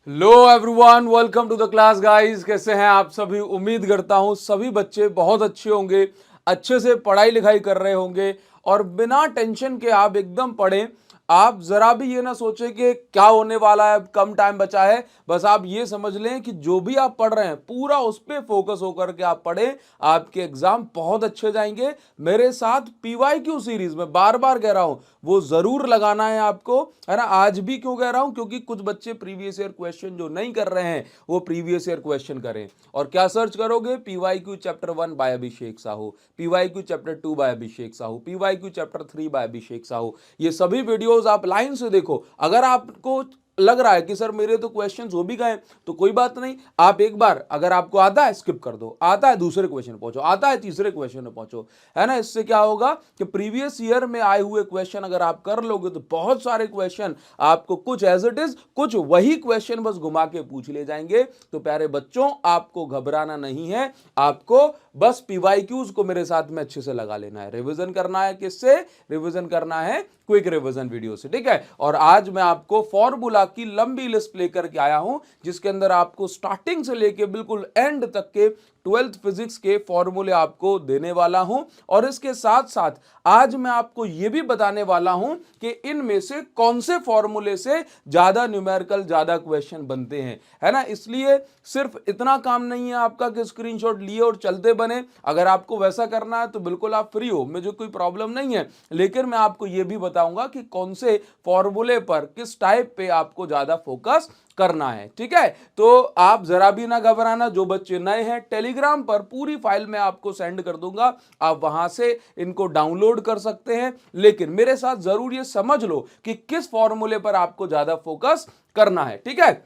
Hello everyone, welcome to the class guys. कैसे हैं आप सभी? उम्मीद करता हूं सभी बच्चे बहुत अच्छे होंगे, अच्छे से पढ़ाई लिखाई कर रहे होंगे और बिना टेंशन के आप एकदम पढ़ें। आप जरा भी ये ना सोचें कि क्या होने वाला है, कम टाइम बचा है। बस आप ये समझ लें कि जो भी आप पढ़ रहे हैं पूरा उस पर फोकस होकर के आप पढ़ें, आपके एग्जाम बहुत अच्छे जाएंगे। मेरे साथ पीवाईक्यू सीरीज में बार बार कह रहा हूं वो जरूर लगाना है आपको, है ना। आज भी क्यों कह रहा हूं? क्योंकि कुछ बच्चे प्रीवियस ईयर क्वेश्चन जो नहीं कर रहे हैं वो प्रीवियस ईयर क्वेश्चन करें। और क्या सर्च करोगे? पीवाईक्यू चैप्टर 1 बाय अभिषेक साहू, पीवाईक्यू चैप्टर 2 बाय अभिषेक साहू, पीवाईक्यू चैप्टर 3 बाय अभिषेक साहू। ये सभी वीडियोस आप लाइन से देखो। अगर आपको लग रहा है कि सर मेरे तो क्वेश्चंस हो भी गए, तो कोई बात नहीं, आप एक बार अगर आपको आता है स्किप कर दो, आता है दूसरे क्वेश्चन पहुंचो, आता है तीसरे क्वेश्चन में पहुंचो, है ना। इससे क्या होगा कि प्रीवियस ईयर में आए हुए क्वेश्चन अगर आप कर लोगे तो बहुत सारे क्वेश्चन आपको कुछ एज इट इज, कुछ वही क्वेश्चन बस घुमा के पूछ ले जाएंगे। तो प्यारे बच्चों, आपको घबराना नहीं है, आपको बस पीवाईक्यूज को मेरे साथ में अच्छे से लगा लेना है। रिवीजन करना है किससे? रिवीजन करना है क्विक रिवीजन वीडियो से, ठीक है। और आज मैं आपको फॉर्मूला की लंबी लिस्ट लेकर के आया हूं, जिसके अंदर आपको स्टार्टिंग से लेके बिल्कुल एंड तक के 12th फिजिक्स के फॉर्मूले आपको देने वाला हूं। और इसके साथ साथ आज मैं आपको यह भी बताने वाला हूं कि इनमें से कौन से फॉर्मूले से ज्यादा न्यूमेरिकल, ज्यादा क्वेश्चन बनते हैं, है ना। इसलिए सिर्फ इतना काम नहीं है आपका कि स्क्रीनशॉट लिए और चलते बने। अगर आपको वैसा करना है तो बिल्कुल आप फ्री हो, मुझे कोई प्रॉब्लम नहीं है। लेकिन मैं आपको यह भी बताऊंगा कि कौन से फॉर्मूले पर, किस टाइप पे आपको ज्यादा फोकस करना है, ठीक है। तो आप जरा भी ना घबराना। जो बच्चे नए हैं, टेलीग्राम पर पूरी फाइल मैं आपको सेंड कर दूंगा, आप वहां से इनको डाउनलोड कर सकते हैं। लेकिन मेरे साथ जरूर ये समझ लो कि किस फॉर्मूले पर आपको ज्यादा फोकस करना है, ठीक है।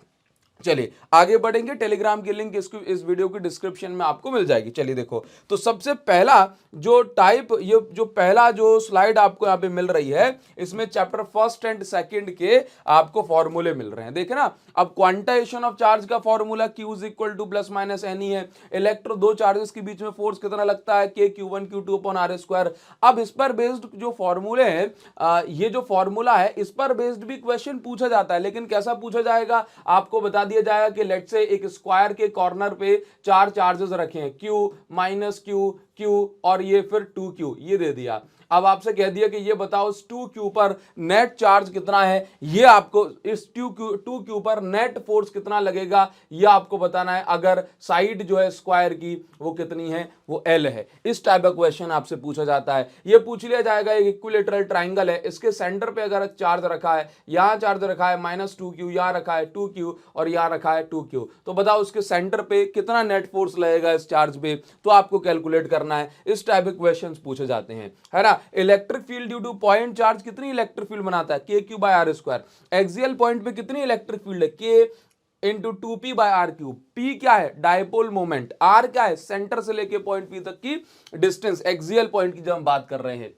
चलिए आगे बढ़ेंगे। टेलीग्राम की लिंक इस वीडियो की डिस्क्रिप्शन में आपको मिल जाएगी। चलिए देखो, तो सबसे पहला जो टाइप, ये जो पहला जो स्लाइड आपको यहां पे मिल रही है, इसमें चैप्टर फर्स्ट एंड सेकंड के आपको फॉर्मूले मिल रहे हैं, देखे ना। अब क्वांटाइजेशन ऑफ चार्ज का formula Q is equal to plus minus n ही है। इलेक्ट्रो, दो चार्जेस के बीच में फोर्स कितना लगता है? K Q1 Q2 upon r square. अब इस पर बेस्ड जो फॉर्मूले हैं, ये जो फॉर्मूला है इस पर बेस्ड भी क्वेश्चन पूछा जाता है। लेकिन कैसा पूछा जाएगा आपको बता दिया जाएगा कि लेट से एक स्क्वायर के कॉर्नर पे चार चार्जेस रखे हैं, Q माइनस Q और ये फिर 2Q, ये दे दिया। अब आपसे कह दिया कि ये बताओ इस 2Q पर नेट चार्ज कितना है, ये आपको इस 2Q पर नेट फोर्स कितना लगेगा ये आपको बताना है। अगर साइड जो है स्क्वायर की वो कितनी है, वो L है। इस टाइप का क्वेश्चन आपसे पूछा जाता है। ये पूछ लिया जाएगा, एक इक्विलेटरल ट्राइंगल है, इसके सेंटर पे अगर चार्ज रखा है, यहां चार्ज रखा है -2Q, यहां रखा है 2Q और यहां रखा है 2Q, तो बताओ उसके सेंटर पे कितना नेट फोर्स लगेगा इस चार्ज पे, तो आपको कैलकुलेट करना है। इस टाइप के क्वेश्चंस पूछे जाते हैं, है ना। Electric field due to point charge कितनी इलेक्ट्रिक फील्ड बनाता है? KQ by r square. Axial point पे कितनी इलेक्ट्रिक फील्ड है? K into 2P by r cube. P क्या है? Dipole moment. R क्या है? सेंटर से लेके पॉइंट P तक की डिस्टेंस, एक्सियल पॉइंट की जब हम बात कर रहे हैं।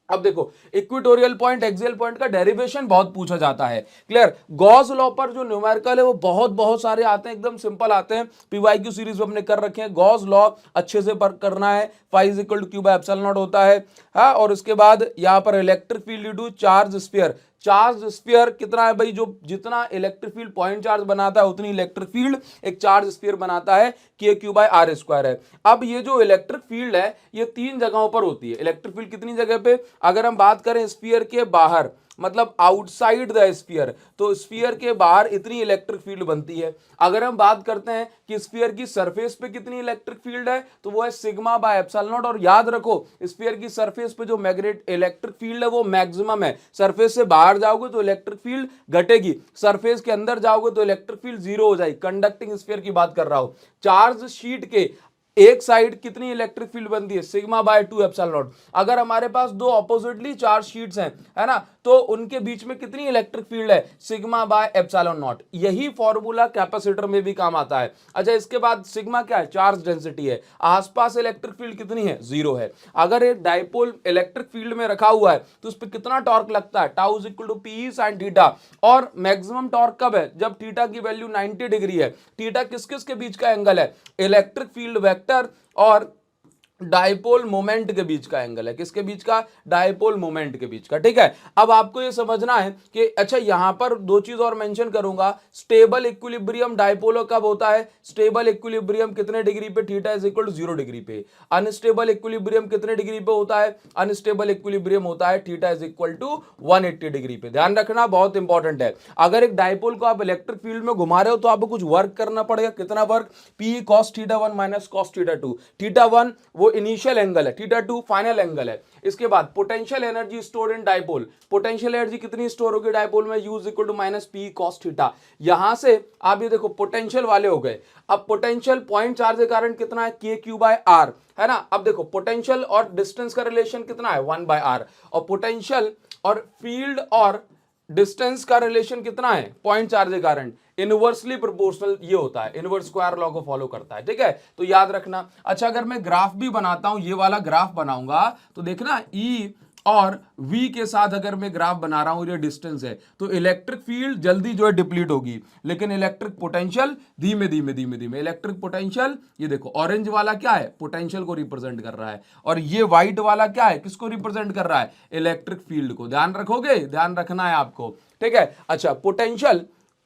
अब देखो, इक्वेटोरियल पॉइंट, एक्सियल पॉइंट का डेरिवेशन बहुत पूछा जाता है, क्लियर। गॉस लॉ पर जो न्यूमेरिकल है वो बहुत सारे आते हैं, एकदम सिंपल आते हैं। पीवाईक्यू सीरीज में हमने कर रखे हैं। गॉस लॉ अच्छे से पर करना है, phi is equal to q by epsilon naught होता है, हाँ। और उसके बाद यहां पर electric field due to charge sphere. Charge sphere कितना है भाई? जो जितना इलेक्ट्रिक फील्ड पॉइंट चार्ज बनाता है उतनी इलेक्ट्रिक फील्ड एक चार्ज स्फीयर बनाता है, KQ बाय आर स्क्वायर है। अब ये जो इलेक्ट्रिक फील्ड है ये तीन जगहों पर होती है। इलेक्ट्रिक फील्ड कितनी जगह पे? अगर हम बात करें स्फीयर के बाहर, मतलब आउटसाइड द स्फीयर, तो स्फीयर के बाहर इतनी इलेक्ट्रिक फील्ड बनती है। अगर हम बात करते हैं कि स्फीयर की सरफेस पे कितनी इलेक्ट्रिक फील्ड है, तो वो है सिग्मा बाय एप्सिलॉन नॉट। और याद रखो, स्फीयर की सरफेस पे जो मैग्नेट इलेक्ट्रिक फील्ड है वो मैक्सिमम है। सरफेस से बाहर जाओगे तो इलेक्ट्रिक फील्ड घटेगी, सरफेस के अंदर जाओगे तो इलेक्ट्रिक फील्ड जीरो हो जाएगी। कंडक्टिंग स्फीयर की बात कर रहा हूं। चार्ज शीट के एक साइड कितनी इलेक्ट्रिक फील्ड बनती है? Sigma bye 2 epsilon not. अगर हमारे पास दो ऑपोजिटली चार्ज शीट्स हैं, है ना, तो उनके बीच में कितनी इलेक्ट्रिक फील्ड है? Sigma bye epsilon not. यही फॉर्मूला कैपेसिटर में भी काम आता है। अच्छा, इसके बाद सिग्मा क्या है? चार्ज डेंसिटी है। आसपास इलेक्ट्रिक फील्ड कितनी है? जीरो है। अगर एक डाइपोल इलेक्ट्रिक फील्ड में रखा हुआ है तो उस पर कितना टॉर्क लगता है? Tau is equal to p sine theta. और मैक्सिमम टॉर्क कब है? जब थीटा की वैल्यू 90 डिग्री है। थीटा किस किस के बीच का एंगल है? इलेक्ट्रिक फील्ड वेक्टर और डायपोल मोमेंट के बीच का एंगल है। किसके बीच का? डायपोल मोमेंट के बीच का। ठीक है, अब आपको ये समझना है कि अच्छा यहां पर दो चीज और मेंशन करूंगा। स्टेबल इक्विलिब्रियम डायपोल कब होता है? स्टेबल इक्विलिब्रियम कितने डिग्री पे? Theta is equal to 0 degree पे। अनस्टेबल इक्विलिब्रियम कितने डिग्री पे होता है? अनस्टेबल इक्विलिब्रियम होता है theta is equal to 180 degree पे। ध्यान रखना, बहुत इंपॉर्टेंट है। अगर एक डायपोल को आप इलेक्ट्रिक फील्ड में घुमा रहे हो तो आपको कुछ वर्क करना पड़ेगा। कितना work? P cos theta 1 minus cos theta 2। Theta 1 वो इनिशियल एंगल है, थीटा 2 फाइनल एंगल है। इसके बाद potential energy stored in dipole. Potential energy कितनी स्टोर होगी डायपोल में? U is equal to minus p cos theta. यहां से आप ये देखो पोटेंशियल वाले हो गए। अब पोटेंशियल पॉइंट चार्ज के कारण कितना है? के क्यू बाय आर, है ना। अब देखो पोटेंशियल और डिस्टेंस का रिलेशन कितना है? 1 बाय आर। और पोटेंशियल और फील्ड और डिस्टेंस का रिलेशन कितना है? पॉइंट चार्ज के कारण इनवर्सली प्रोपोर्शनल ये होता है, इनवर्स स्क्वायर लॉ को फॉलो करता है। ठीक है, तो याद रखना। अच्छा अगर मैं ग्राफ भी बनाता हूं, ये वाला ग्राफ बनाऊंगा तो देखना ई और v के साथ अगर मैं ग्राफ बना रहा हूं, ये डिस्टेंस है, तो इलेक्ट्रिक फील्ड जल्दी जो है डिप्लीट होगी, लेकिन इलेक्ट्रिक पोटेंशियल धीमे धीमे धीमे धीमे। इलेक्ट्रिक पोटेंशियल ये देखो ऑरेंज वाला क्या है? पोटेंशियल को रिप्रेजेंट कर रहा है, और ये व्हाइट वाला क्या है? किसको रिप्रेजेंट कर रहा है? इलेक्ट्रिक फील्ड को। ध्यान रखोगे, ध्यान रखना है आपको। ठीक है, अच्छा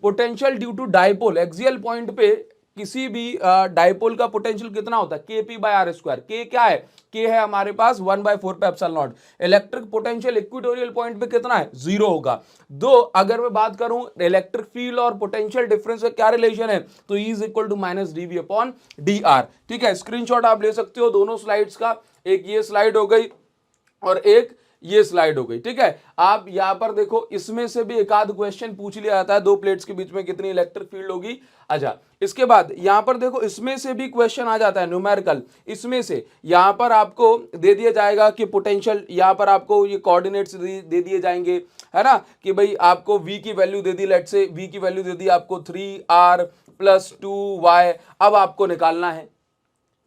potential due to dipole axial point पे किसी भी डायपोल का पोटेंशियल कितना होता है? के पी बाय आर स्क्वायर। के क्या है? के है हमारे पास 1/4 पे epsilon not. Electric potential equatorial point पे कितना है? 0 होगा। दो अगर मैं बात करूं इलेक्ट्रिक फील्ड और पोटेंशियल डिफरेंस का क्या रिलेशन है, तो E is equal to minus d V upon d r. ठीक है, स्क्रीनशॉट आप ले सकते हो दोनों स्लाइड्स का। एक ये स्लाइड हो गई और एक ये स्लाइड हो गई। ठीक है, आप यहां पर देखो, इसमें से भी एक आध क्वेश्चन पूछ लिया जाता है, दो प्लेट्स के बीच में कितनी इलेक्ट्रिक फील्ड होगी। अच्छा इसके बाद यहां पर देखो, इसमें से भी क्वेश्चन आ जाता है न्यूमेरिकल। इसमें से यहां पर आपको दे दिया जाएगा कि पोटेंशियल, यहां पर आपको ये कोऑर्डिनेट्स दे दिए जाएंगे, है ना, कि भाई आपको v की वैल्यू दे दी, लेट से v की वैल्यू दे दी आपको 3r प्लस 2y। अब आपको निकालना है,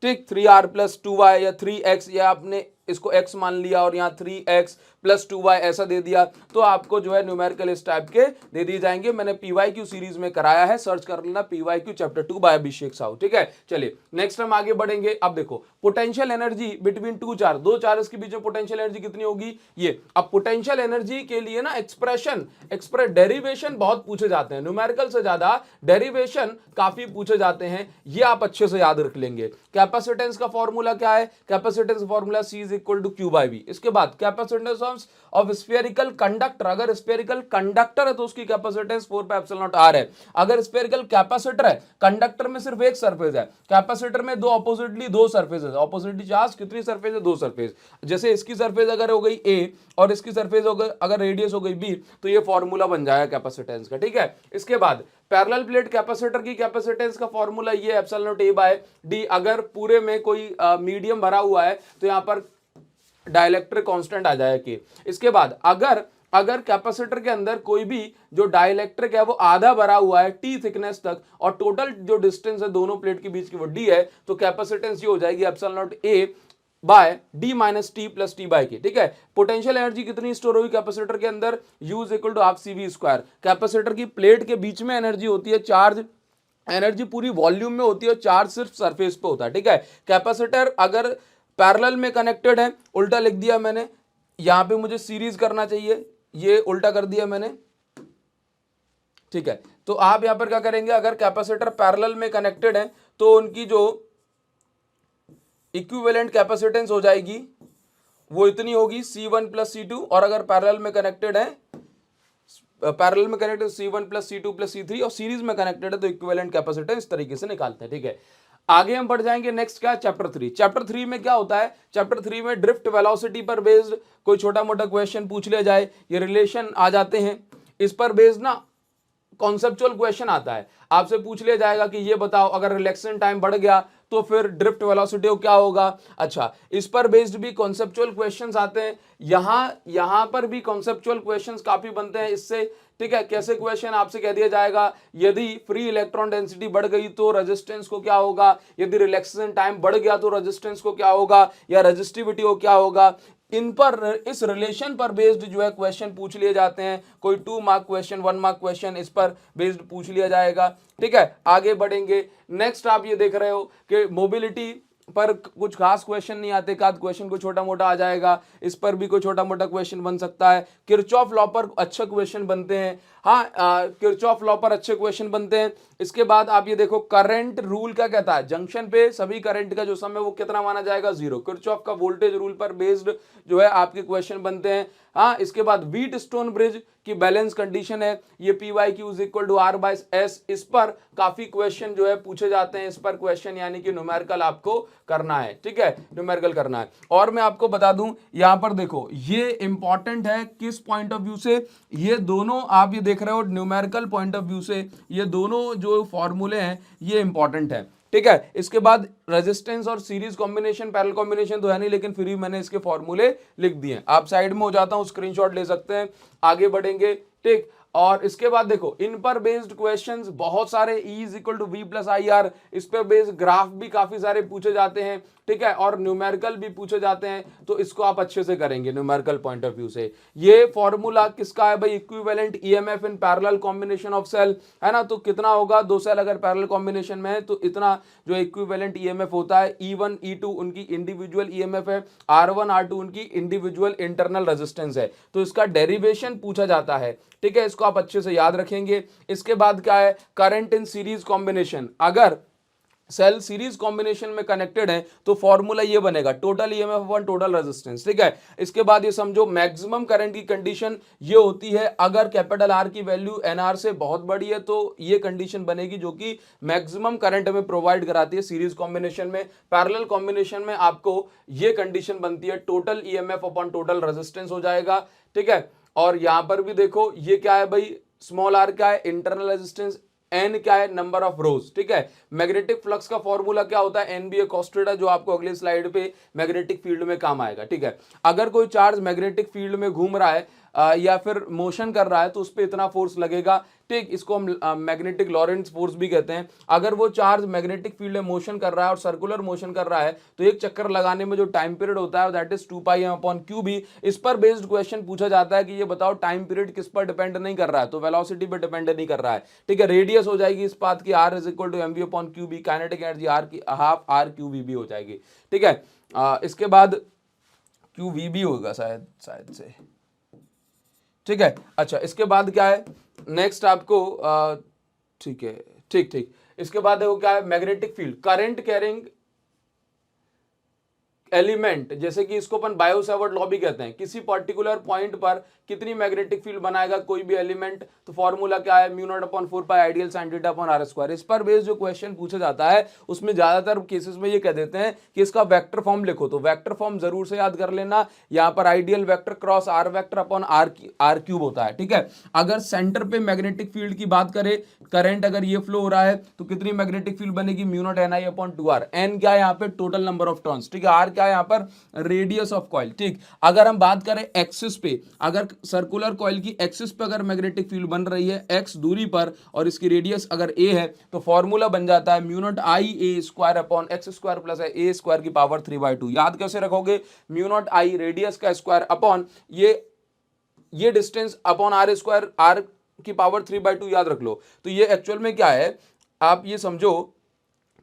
ठीक, 3r प्लस 2y या 3x, या आपने इसको x मान लिया और यहाँ 3x प्लस 2y ऐसा दे दिया, तो आपको जो है न्यूमेरिकल इस टाइप के दे दिए जाएंगे। मैंने PYQ सीरीज में कराया है, सर्च कर लेना PYQ चैप्टर 2 बाय अभिषेक साहू। ठीक है, चलिए नेक्स्ट हम आगे बढ़ेंगे। अब देखो potential energy between two charge, दो चार्ज के बीच में पोटेंशियल एनर्जी कितनी होगी ये। अब पोटेंशियल एनर्जी के लिए ना डेरिवेशन बहुत पूछे जाते हैं, न्यूमेरिकल से ज्यादा डेरिवेशन काफी पूछे जाते हैं, ये आप अच्छे से याद रख लेंगे। कैपेसिटेंस का फॉर्मूला क्या है? Capacitance formula C is equal to Q by V। इसके बाद कैपेसिटेंस ऑफ स्फेरिकल कंडक्टर, अगर स्फेरिकल कंडक्टर है तो उसकी capacitance 4 pi epsilon naught r है। अगर स्फेरिकल कैपेसिटर है, कंडक्टर में सिर्फ एक सरफेस है, कैपेसिटर में दो ऑपोजिटली दो सरफेस है। ऑपोजिटली चार्ज कितनी सरफेस है? दो सरफेस। जैसे इसकी सरफेस अगर हो गई A और इसकी सरफेस हो गई, अगर रेडियस हो गई B, तो ये फॉर्मूला बन जाएगा कैपेसिटेंस का। ठीक है, इसके बाद पैरेलल प्लेट कैपेसिटर की कैपेसिटेंस का फॉर्मूला ये epsilon naught A by D। अगर पूरे में कोई मीडियम भरा हुआ है तो यहां पर डाइलेक्ट्रिक कांस्टेंट आ जाएगा के। इसके बाद अगर कैपेसिटर के अंदर कोई भी जो डाइलेक्ट्रिक है वो आधा भरा हुआ है T थिकनेस तक, और टोटल जो डिस्टेंस है दोनों प्लेट के बीच की वो D है, तो कैपेसिटेंस ये हो जाएगी epsilon naught A by d minus t plus t by k. ठीक है, पोटेंशियल एनर्जी कितनी स्टोर होगी कैपेसिटर के अंदर? U is equal to half CV square. Capacitor की प्लेट के बीच में एनर्जी होती है, चार्ज एनर्जी पूरी वॉल्यूम में होती है, चार्ज सिर्फ सरफेस पे होता है। ठीक है, कैपेसिटर अगर पैरेलल में कनेक्टेड है, उल्टा लिख दिया मैंने, यहां पे मुझे सीरीज करना चाहिए, ये उल्टा कर दिया मैंने। ठीक है, तो आप यहां पर क्या करेंगे, अगर कैपेसिटर पैरेलल में कनेक्टेड है तो उनकी जो इक्विवेलेंट कैपेसिटेंस हो जाएगी वो इतनी होगी C1 प्लस C2, और अगर पैरेलल में कनेक्टेड है, पैरेलल में connected C1 plus C2 plus C3, और सीरीज में कनेक्टेड है तो इक्विवेलेंट कैपेसिटेंस इस तरीके से निकालते हैं। ठीक है, आगे हम बढ़ जाएंगे। नेक्स्ट क्या? चैप्टर 3। चैप्टर 3 में क्या होता है? चैप्टर 3 में ड्रिफ्ट वेलोसिटी पर बेस्ड कोई छोटा मोटा क्वेश्चन पूछ लिया जाए, ये रिलेशन आ जाते हैं, इस पर बेस्ड ना कॉन्सेप्चुअल क्वेश्चन आता है। आपसे पूछ लिया जाएगा कि ये बताओ अगर रिलैक्सेशन टाइम बढ़ गया तो फिर ड्रिफ्ट वेलोसिटी क्या होगा। अच्छा, इस पर बेस्ड भी कॉन्सेप्चुअल क्वेश्चंस आते हैं, यहां पर भी कॉन्सेप्चुअल क्वेश्चंस काफी बनते हैं इससे। ठीक है, कैसे क्वेश्चन आपसे कह दिया जाएगा, यदि फ्री इलेक्ट्रॉन डेंसिटी बढ़ गई तो रेजिस्टेंस को क्या होगा, यदि रिलैक्सेशन टाइम बढ़ गया तो रेजिस्टेंस को क्या होगा, या रेजिस्टिविटी को क्या होगा। इन पर, इस रिलेशन पर बेस्ड जो है क्वेश्चन पूछ लिए जाते हैं। कोई 2 मार्क क्वेश्चन, 1 मार्क क्वेश्चन इस पर बेस्ड पूछ लिया जाएगा। ठीक है, आगे बढ़ेंगे। नेक्स्ट आप ये देख रहे हो कि मोबिलिटी पर कुछ खास क्वेश्चन नहीं आते, एक आध क्वेश्चन को छोटा मोटा आ जाएगा, इस पर भी कोई छोटा मोटा क्वेश्चन बन सकता है। किरचॉफ लॉ पर अच्छे क्वेश्चन बनते हैं, हाँ किरचॉफ लॉ पर अच्छे क्वेश्चन बनते हैं। इसके बाद आप ये देखो करंट रूल क्या कहता है, जंक्शन पे सभी करंट का जो सम है वो कितना माना जाएगा, 0। किरचॉफ का वोल्टेज रूल पर बेस्ड जो है आपके क्वेश्चन बनते हैं। हाँ, इसके बाद व्हीट स्टोन ब्रिज की बैलेंस कंडीशन है, ये PYQ is equal to R/S, इस पर काफी क्वेश्चन जो है पूछे जाते हैं, इस पर क्वेश्चन यानी कि न्यूमेरिकल आपको करना है, ठीक है, न्यूमेरिकल करना है। और मैं आपको बता दूं यहां पर देखो ये इंपॉर्टेंट है किस पॉइंट ऑफ व्यू से, ये दोनों आप ये देख रहे हो न्यूमेरिकल पॉइंट ऑफ व्यू से, ये दोनों जो फॉर्मूले हैं ये इंपॉर्टेंट है, ठीक है। इसके बाद रेजिस्टेंस और सीरीज कॉम्बिनेशन, पैरेलल कॉम्बिनेशन तो है नहीं, लेकिन फिर भी मैंने इसके फॉर्मूले लिख दिए। आप साइड में हो जाता हूं, स्क्रीनशॉट ले सकते हैं, आगे बढ़ेंगे, ठीक। और इसके बाद देखो इन पर बेस्ड क्वेश्चंस बहुत सारे, E is equal to V+IR, इस पर बेस्ड ग्राफ भी काफी सारे पूछे जाते हैं, ठीक है, और न्यूमेरिकल भी पूछे जाते हैं, तो इसको आप अच्छे से करेंगे न्यूमेरिकल पॉइंट ऑफ व्यू से। ये फॉर्मूला किसका है भाई, equivalent EMF in parallel combination of cell, है ना, तो कितना होगा, 2 सेल अगर पैरेलल कॉम्बिनेशन में है तो इतना जो इक्विवेलेंट EMF होता है। E1 E2 उनकी इंडिविजुअल EMF है, R1 R2 उनकी इंडिविजुअल इंटरनल रेजिस्टेंस है, तो इसका डेरिवेशन पूछा जाता है, ठीक है, इसको आप अच्छे से याद रखेंगे। इसके बाद क्या है, करंट इन सीरीज कॉम्बिनेशन, अगर सेल सीरीज कॉम्बिनेशन में कनेक्टेड है तो फॉर्मूला ये बनेगा total EMF upon total resistance, ठीक है। इसके बाद ये समझो मैक्सिमम करंट की कंडीशन ये होती है अगर कैपिटल R की वैल्यू NR से बहुत बड़ी है, तो ये कंडीशन बनेगी जो कि मैक्सिमम करंट हमें प्रोवाइड कराती है सीरीज कॉम्बिनेशन में। पैरेलल कॉम्बिनेशन में आपको ये कंडीशन बनती है total EMF upon total resistance हो जाएगा, ठीक है। और यहां पर भी देखो ये क्या है भाई, स्मॉल r क्या है, इंटरनल रेजिस्टेंस, एन क्या है, नंबर ऑफ रोज, ठीक है। मैग्नेटिक फ्लक्स का फॉर्मूला क्या होता है, NBA कॉस्टेड, जो आपको अगली स्लाइड पे मैग्नेटिक फील्ड में काम आएगा, ठीक है। अगर कोई चार्ज मैग्नेटिक फील्ड में घूम रहा है या फिर मोशन कर रहा है तो उस पर इतना फोर्स लगेगा, ठीक, इसको हम मैग्नेटिक लॉरेंट्ज फोर्स भी कहते हैं। अगर वो चार्ज मैग्नेटिक फील्ड में मोशन कर रहा है और सर्कुलर मोशन कर रहा है तो एक चक्कर लगाने में जो टाइम पीरियड होता है दैट इज 2πm/q। इस पर बेस्ड क्वेश्चन पूछा जाता है कि ये बताओ टाइम पीरियड किस पर डिपेंड नहीं कर रहा है, तो वेलोसिटी पर डिपेंड नहीं कर रहा है, ठीक है। रेडियस हो जाएगी इस बात की R is equal to mv/qb, kinetic energy R की हाफ R/qvb हो जाएगी, ठीक है। इसके बाद qvb होगा शायद से, ठीक है। अच्छा, इसके बाद क्या है नेक्स्ट आपको, ठीक है, ठीक, इसके बाद देखो क्या है, magnetic field, current carrying element, जैसे कि इसको अपन बायो सावर्ट लॉ भी कहते हैं, किसी पर्टिकुलर पॉइंट पर कितनी मैग्नेटिक फील्ड बनाएगा कोई भी एलिमेंट, तो फॉर्मूला क्या है, μ0/4π आइडियल sin θ/r²। इस पर बेस्ड जो क्वेश्चन पूछा जाता है उसमें ज्यादातर केसेस में ये कह देते हैं कि इसका वेक्टर फॉर्म लिखो, तो वेक्टर फॉर्म जरूर से याद कर लेना। यहाँ पर ideal vector cross R vector upon R³ होता है, ठीक है। अगर सेंटर पे मैग्नेटिक फील्ड की बात करें, करंट अगर ये फ्लो हो रहा है तो कितनी मैग्नेटिक फील्ड बनेगी, μ0NI/2R। N क्या है यहाँ पे, टोटल नंबर ऑफ टर्न्स, ठीक है। R क्या है यहाँ पर, रेडियस ऑफ कॉइल, ठीक। अगर हम बात करें एक्सिस पे, अगर सर्कुलर कॉइल की एक्सिस पे अगर मैग्नेटिक फील्ड बन रही है x दूरी पर और इसकी रेडियस अगर a है तो फॉर्मूला बन जाता है μ0IA² प्लस a² की पावर 3/2। याद कैसे रखोगे, μ0I रेडियस का स्क्वायर अपॉन ये डिस्टेंस अपॉन R² R की पावर 3/2 याद रख लो। तो ये एक्चुअल में क्या है, आप ये समझो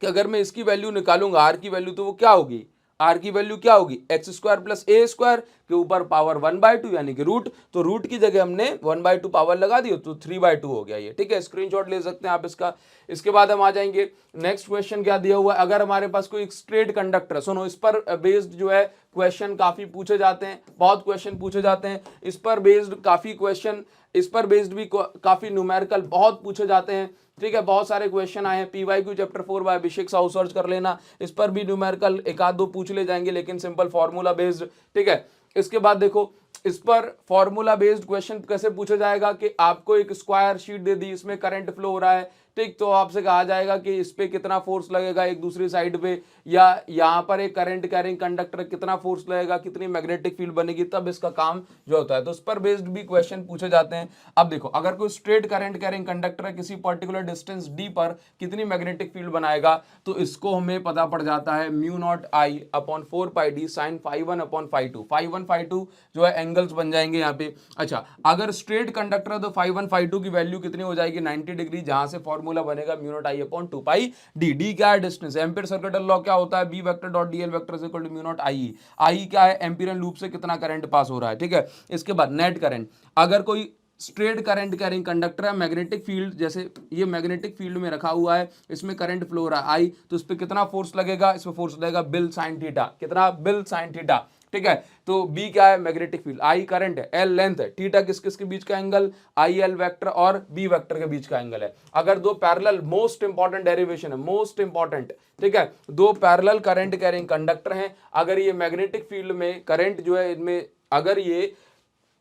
कि अगर मैं इसकी वैल्यू निकालूंगा R की वैल्यू, तो वो क्या होगी, R की वैल्यू क्या होगी, x² प्लस a² के ऊपर पावर 1/2 यानी कि रूट, तो रूट की जगह हमने 1/2 पावर लगा दी तो 3/2 हो गया ये, ठीक है। स्क्रीनशॉट ले सकते हैं आप इसका। इसके बाद हम आ जाएंगे नेक्स्ट क्वेश्चन क्या दिया हुआ है, अगर हमारे पास कोई स्ट्रेट कंडक्टर, सुनो इस पर बेस्ड जो है क्वेश्चन काफी पूछे जाते हैं, बहुत क्वेश्चन पूछे जाते हैं इस पर बेस्ड, काफी क्वेश्चन इस पर बेस्ड भी काफी न्यूमेरिकल बहुत पूछे जाते हैं, ठीक है। बहुत सारे क्वेश्चन आए हैं, PYQ चैप्टर 4 बाय अभिषेक साहू सर्च कर लेना, इस पर भी न्यूमेरिकल एक आध दो पूछ ले जाएंगे, लेकिन सिंपल फॉर्मूला बेस्ड, ठीक है। इसके बाद देखो इस पर फॉर्मूला बेस्ड क्वेश्चन कैसे पूछा जाएगा कि आपको एक स्क्वायर शीट दे दी, इसमें करंट फ्लो हो रहा है, ठीक, तो आपसे कहा जाएगा कि इस पे कितना फोर्स लगेगा एक दूसरी साइड पे, या यहाँ पर एक करंट कैरिंग कंडक्टर कितना फोर्स लगेगा, कितनी मैग्नेटिक फील्ड बनेगी, तब इसका काम जो होता है, तो उस पर बेस्ड भी क्वेश्चन पूछे जाते हैं। अब देखो अगर कोई स्ट्रेट करंट कैरिंग कंडक्टर है किसी पर्टिकुलर डिस्टेंस d पर कितनी मैग्नेटिक फील्ड बनाएगा, तो इसको हमें पता पड़ जाता है μ0I/4πd sin φ1/φ2। φ1/φ2 जो है एंगल्स बन जाएंगे यहाँ पे। अच्छा, अगर स्ट्रेट कंडक्टर है तो φ1/φ2 की वैल्यू कितनी हो जाएगी, 90 डिग्री, जहां से फॉर्मूला फॉर्मूला बनेगा mu naught I upon 2 pi D. D क्या है? डिस्टेंस। एम्पीयर सर्किटल लॉ क्या होता है? B vector dot DL vector is equal to mu naught I. I क्या है? एम्पीरियन लूप से कितना करंट पास हो रहा है, ठीक है। इसके बाद नेट करंट, अगर कोई स्ट्रेट करंट कैरिंग कंडक्टर है, मैग्नेटिक फील्ड, जैसे ये मैग्नेटिक फील्ड में रखा हुआ है, इसमें करंट फ्लो हो रहा है आई, तो इस पर कितना फोर्स लगेगा? इसमें फोर्स लगेगा बिल साइन थीटा। कितना? बिल साइन थीटा, ठीक है। तो बी क्या है? Magnetic field. आई करंट है, एल लेंथ है, थीटा किस किस के बीच का एंगल? आई एल वेक्टर और बी वेक्टर के बीच का एंगल है। अगर दो पैरेलल, मोस्ट इंपॉर्टेंट डेरिवेशन है, मोस्ट इंपॉर्टेंट, ठीक है, दो पैरेलल करंट कैरिंग कंडक्टर हैं, अगर ये मैग्नेटिक फील्ड में करंट जो है इनमें, अगर ये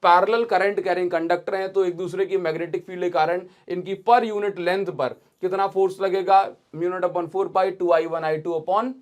पैरेलल करंट कैरिंग कंडक्टर हैं, तो एक दूसरे की मैग्नेटिक फील्ड के कारण इनकी पर यूनिट लेंथ पर कितना फोर्स लगेगा? म्यू नॉट अपॉन 4 पाई 2i1i2 अपॉन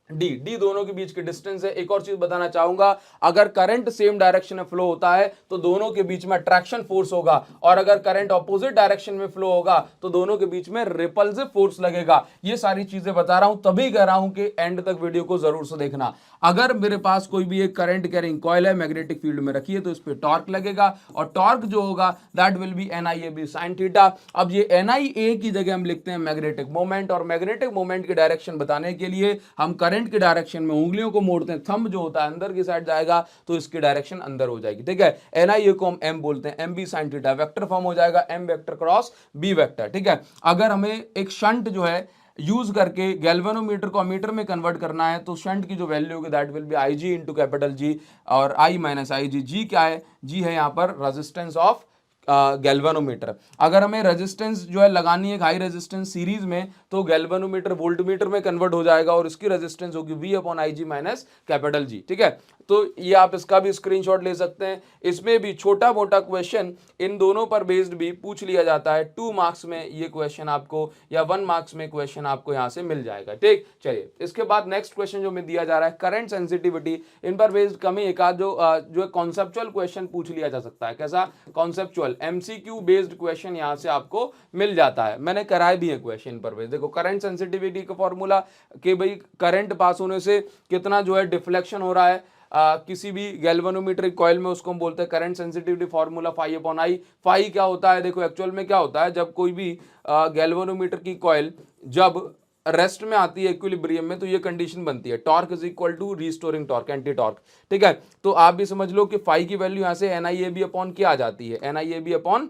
डी। डी दोनों के बीच की डिस्टेंस है। एक और चीज बताना चाहूंगा, अगर करंट सेम डायरेक्शन में फ्लो होता है तो दोनों के बीच में अट्रैक्शन फोर्स होगा, और अगर करंट ऑपोजिट डायरेक्शन में फ्लो होगा तो दोनों के बीच में रिपल्सिव फोर्स लगेगा। ये सारी चीजें बता रहा हूं, तभी कह रहा हूं कि एंड तक वीडियो को जरूर से देखना। अगर मेरे पास कोई भी एक करंट कैरिंग कॉइल है, मैग्नेटिक फील्ड में रखी है, तो इस पर टॉर्क लगेगा, और टॉर्क जो होगा that will be NIAB sin theta. अब ये NIA की जगह हम लिखते हैं मैग्नेटिक मोमेंट, और मैग्नेटिक मोमेंट की डायरेक्शन बताने के लिए हम करंट की डायरेक्शन में उंगलियों को मोड़ते हैं। थंब जो होता है अंदर की साइड जाएगा तो इसकी डायरेक्शन अंदर हो जाएगी, ठीक है। NIA को हम M बोलते हैं, MB sin theta. Vector form हो जाएगा M vector cross B vector, ठीक है। अगर हमें एक शंट जो है यूज करके गैल्वेनोमीटर को अमीटर में कन्वर्ट करना है, तो शंट की जो वैल्यू होगी that will be IG into capital G, और I माइनस IG। G क्या है? G है यहाँ पर रेजिस्टेंस ऑफ गैल्वेनोमीटर। अगर हमें रेजिस्टेंस जो है लगानी है हाई रेजिस्टेंस सीरीज में, तो गैल्वेनोमीटर वोल्टमीटर में कन्वर्ट हो जाएगा, और इसकी रेजिस्टेंस होगी V upon IG minus capital G, ठीक है। तो ये आप इसका भी स्क्रीनशॉट ले सकते हैं। इसमें भी छोटा मोटा क्वेश्चन इन दोनों पर बेस्ड भी पूछ लिया जाता है। 2 मार्क्स में ये क्वेश्चन आपको, या 1 मार्क्स में क्वेश्चन आपको यहाँ से मिल जाएगा, ठीक। चलिए इसके बाद नेक्स्ट क्वेश्चन जो में दिया जा रहा है करंट सेंसिटिविटी, इन पर बेस्ड कमी एक आध जो कॉन्सेप्चुअल क्वेश्चन पूछ लिया जा सकता है। कैसा? कॉन्सेप्चुअल MCQ बेस्ड क्वेश्चन यहाँ से आपको मिल जाता है। मैंने कराए भी है क्वेश्चन पर बेस्ड। देखो करंट सेंसिटिविटी का फॉर्मूला कि भाई करंट पास होने से कितना जो है डिफ्लेक्शन हो रहा है किसी भी गैल्वेनोमीट्रिक कॉइल में, उसको हम बोलते हैं current sensitivity formula phi upon I. Phi क्या होता है? देखो एक्चुअल में क्या होता है, जब कोई भी गैल्वेनोमीटर की कॉइल जब रेस्ट में आती है इक्विलिब्रियम में, तो ये कंडीशन बनती है torque is equal to restoring torque, anti torque, ठीक है। तो आप भी समझ लो कि फाई की वैल्यू यहाँ से NIAB अपॉन क्या आ जाती है? NIAB अपॉन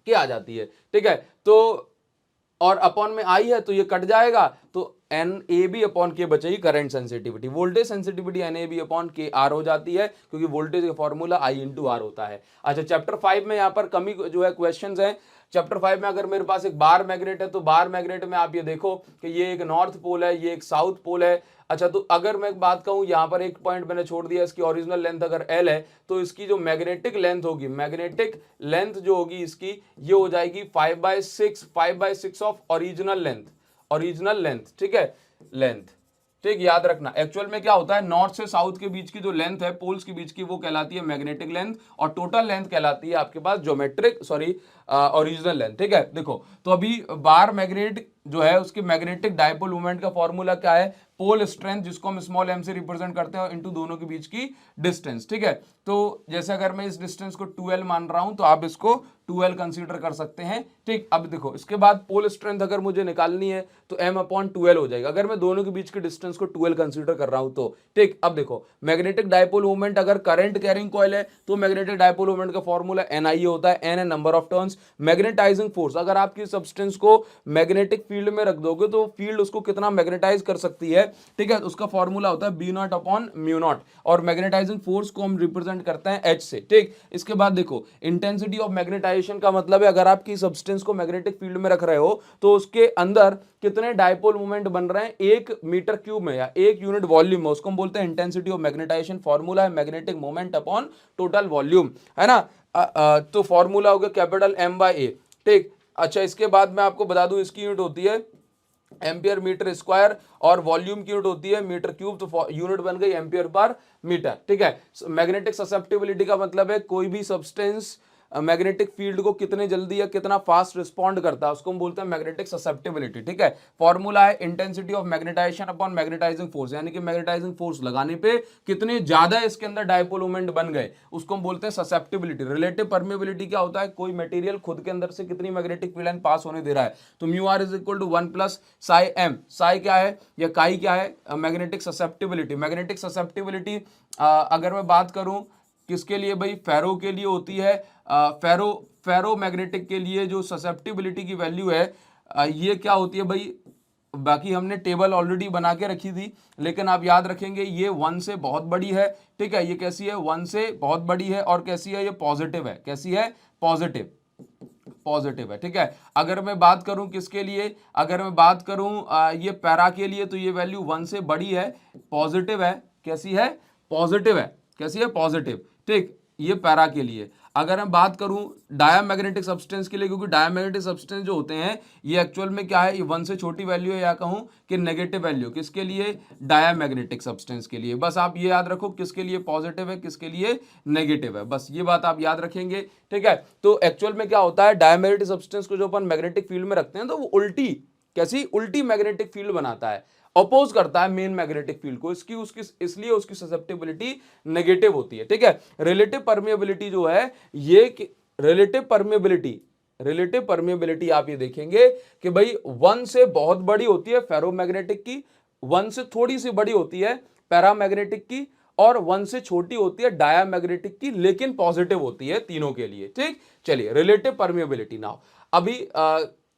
क्या आ जाती है, ठीक है। तो और अपॉन में आई है तो ये कट जाएगा, तो NAB अपॉन के बचेगी current sensitivity. Voltage sensitivity NAB upon के आर हो जाती है, क्योंकि वोल्टेज का फॉर्मूला I इंटू आर होता है। अच्छा, चैप्टर 5 में यहाँ पर कमी जो है क्वेश्चंस हैं। चैप्टर 5 में अगर मेरे पास एक बार मैग्नेट है, तो बार मैग्नेट में आप ये देखो कि ये एक नॉर्थ पोल है, ये एक साउथ पोल है। अच्छा, तो अगर मैं एक बात कहूं, यहाँ पर एक पॉइंट मैंने छोड़ दिया, इसकी ओरिजिनल लेंथ अगर L है, तो इसकी जो मैग्नेटिक लेंथ होगी, मैग्नेटिक लेंथ जो होगी इसकी, ये हो जाएगी 5/6 ऑफ ओरिजिनल लेंथ, ठीक है, लेंथ, ठीक, याद रखना। एक्चुअल में क्या होता है, नॉर्थ से साउथ के बीच की जो लेंथ है पोल्स के बीच की, वो कहलाती है मैग्नेटिक लेंथ, और टोटल लेंथ कहलाती है आपके पास ओरिजिनल लेंथ, ठीक है। देखो, तो अभी बार मैग्नेट जो है उसकी मैग्नेटिक डायपोल मोमेंट का फॉर्मूला क्या है? पोल स्ट्रेंथ, जिसको हम स्मॉल m से रिप्रेजेंट करते हैं, इनटू दोनों के बीच की डिस्टेंस, ठीक है। तो जैसे अगर मैं इस डिस्टेंस को 2L मान रहा हूं, तो आप इसको 2L कंसीडर कर सकते हैं, ठीक। अब देखो, इसके बाद पोल स्ट्रेंथ अगर मुझे निकालनी है तो M अपॉन 2L हो जाएगा, अगर मैं दोनों के बीच की डिस्टेंस को 2L कंसीडर कर रहा हूं तो, ठीक। अब देखो, मैग्नेटिक डायपोल मोमेंट अगर करंट कैरिंग कॉइल है, तो मैग्नेटिक डायपोल मोमेंट का फॉर्मूला NIA होता है, N है number of turns. Magnetising force, अगर आपकी सब्सटेंस को मैग्नेटिक फील्ड में रख दोगे तो फील्ड उसको कितना मैग्नेटाइज कर सकती है, ठीक है, उसका फॉर्मूला होता है B0 अपॉन म्यू नॉट, और मैग्नेटाइजिंग फोर्स को हम रिप्रेजेंट करते हैं H से, ठीक। इसके बाद देखो, इंटेंसिटी ऑफ मैग्नेटाइजेशन का मतलब है, अगर आपकी सब्सटेंस को मैग्नेटिक फील्ड में रख रहे हो तो उसके अंदर कितने डायपोल मोमेंट बन रहे हैं 1 मीटर क्यूब में या 1 यूनिट वॉल्यूम में, उसको हम बोलते हैं इंटेंसिटी ऑफ मैग्नेटाइजेशन। फॉर्मूला है magnetic moment upon total volume, है ना। तो फॉर्मूला हो गया कैपिटल M/A, ठीक। अच्छा, इसके बाद मैं आपको बता दूं, इसकी यूनिट होती है एम्पियर मीटर स्क्वायर, और वॉल्यूम की यूनिट होती है मीटर क्यूब, तो यूनिट बन गई एम्पियर पर मीटर, ठीक है। मैग्नेटिक ससेप्टिबिलिटी का मतलब है कोई भी सब्सटेंस मैग्नेटिक फील्ड को कितने जल्दी या कितना फास्ट रिस्पॉन्ड करता है, उसको हम बोलते हैं मैग्नेटिक ससेप्टिबिलिटी। ठीक है, फॉर्मूला है intensity of magnetisation upon magnetising force, यानी कि मैग्नेटाइजिंग फोर्स लगाने पे कितने ज्यादा इसके अंदर डायपोल मोमेंट बन गए, उसको हम बोलते हैं ससेप्टिबिलिटी। रिलेटिव परमेबिलिटी क्या होता है, कोई मटेरियल खुद के अंदर से कितनी मैग्नेटिक फील्ड लाइन पास होने दे रहा है। तो mu r is equal to 1 plus psi M. Psi क्या है या काई क्या है, मैग्नेटिक ससेप्टिबिलिटी। मैग्नेटिक ससेप्टिबिलिटी अगर मैं बात करूं किसके लिए भाई, फेरो के लिए होती है। फेरो मैग्नेटिक के लिए जो ससेप्टिबिलिटी की वैल्यू है ये क्या होती है भाई, बाकी हमने टेबल ऑलरेडी बना के रखी थी, लेकिन आप याद रखेंगे ये 1 से बहुत बड़ी है। ठीक है, ये कैसी है, 1 से बहुत बड़ी है, और कैसी है, ये पॉजिटिव है। कैसी है, पॉजिटिव, पॉजिटिव है। ठीक है, अगर मैं बात करूं किसके लिए, अगर मैं बात करूं ये पैरा के लिए, तो ये वैल्यू 1 से बड़ी है, पॉजिटिव है। कैसी है, पॉजिटिव है। कैसी है, पॉजिटिव। ठीक, ये पैरा के लिए। अगर मैं बात करूं डायामैग्नेटिक सब्सटेंस के लिए, क्योंकि डायामैग्नेटिक सब्सटेंस जो होते हैं ये एक्चुअल में क्या है, ये 1 से छोटी वैल्यू है, या कहूं कि नेगेटिव वैल्यू। किसके लिए, डायामैग्नेटिक सब्सटेंस के लिए। बस आप ये याद रखो किसके लिए पॉजिटिव है, किसके लिए नेगेटिव है, बस ये बात आप याद रखेंगे। ठीक है, तो एक्चुअल में क्या होता है, डायामैग्नेटिक सब्सटेंस को जो अपन मैग्नेटिक फील्ड में रखते हैं तो वो उल्टी, कैसी, उल्टी मैग्नेटिक फील्ड बनाता है, अपोज करता है मेन मैग्नेटिक फील्ड को, इसकी उसकी इसलिए उसकी ससेप्टिबिलिटी नेगेटिव होती है। ठीक है, रिलेटिव परमिएबिलिटी जो है ये रिलेटिव परमिएबिलिटी आप ये देखेंगे कि भाई 1 से बहुत बड़ी होती है फेरोमैग्नेटिक की, 1 से थोड़ी सी बड़ी होती है पैरामैग्नेटिक की, और 1 से छोटी होती है डायामैग्नेटिक की, लेकिन पॉजिटिव होती है तीनों के लिए। ठीक, चलिए रिलेटिव परमिएबिलिटी नाउ। अभी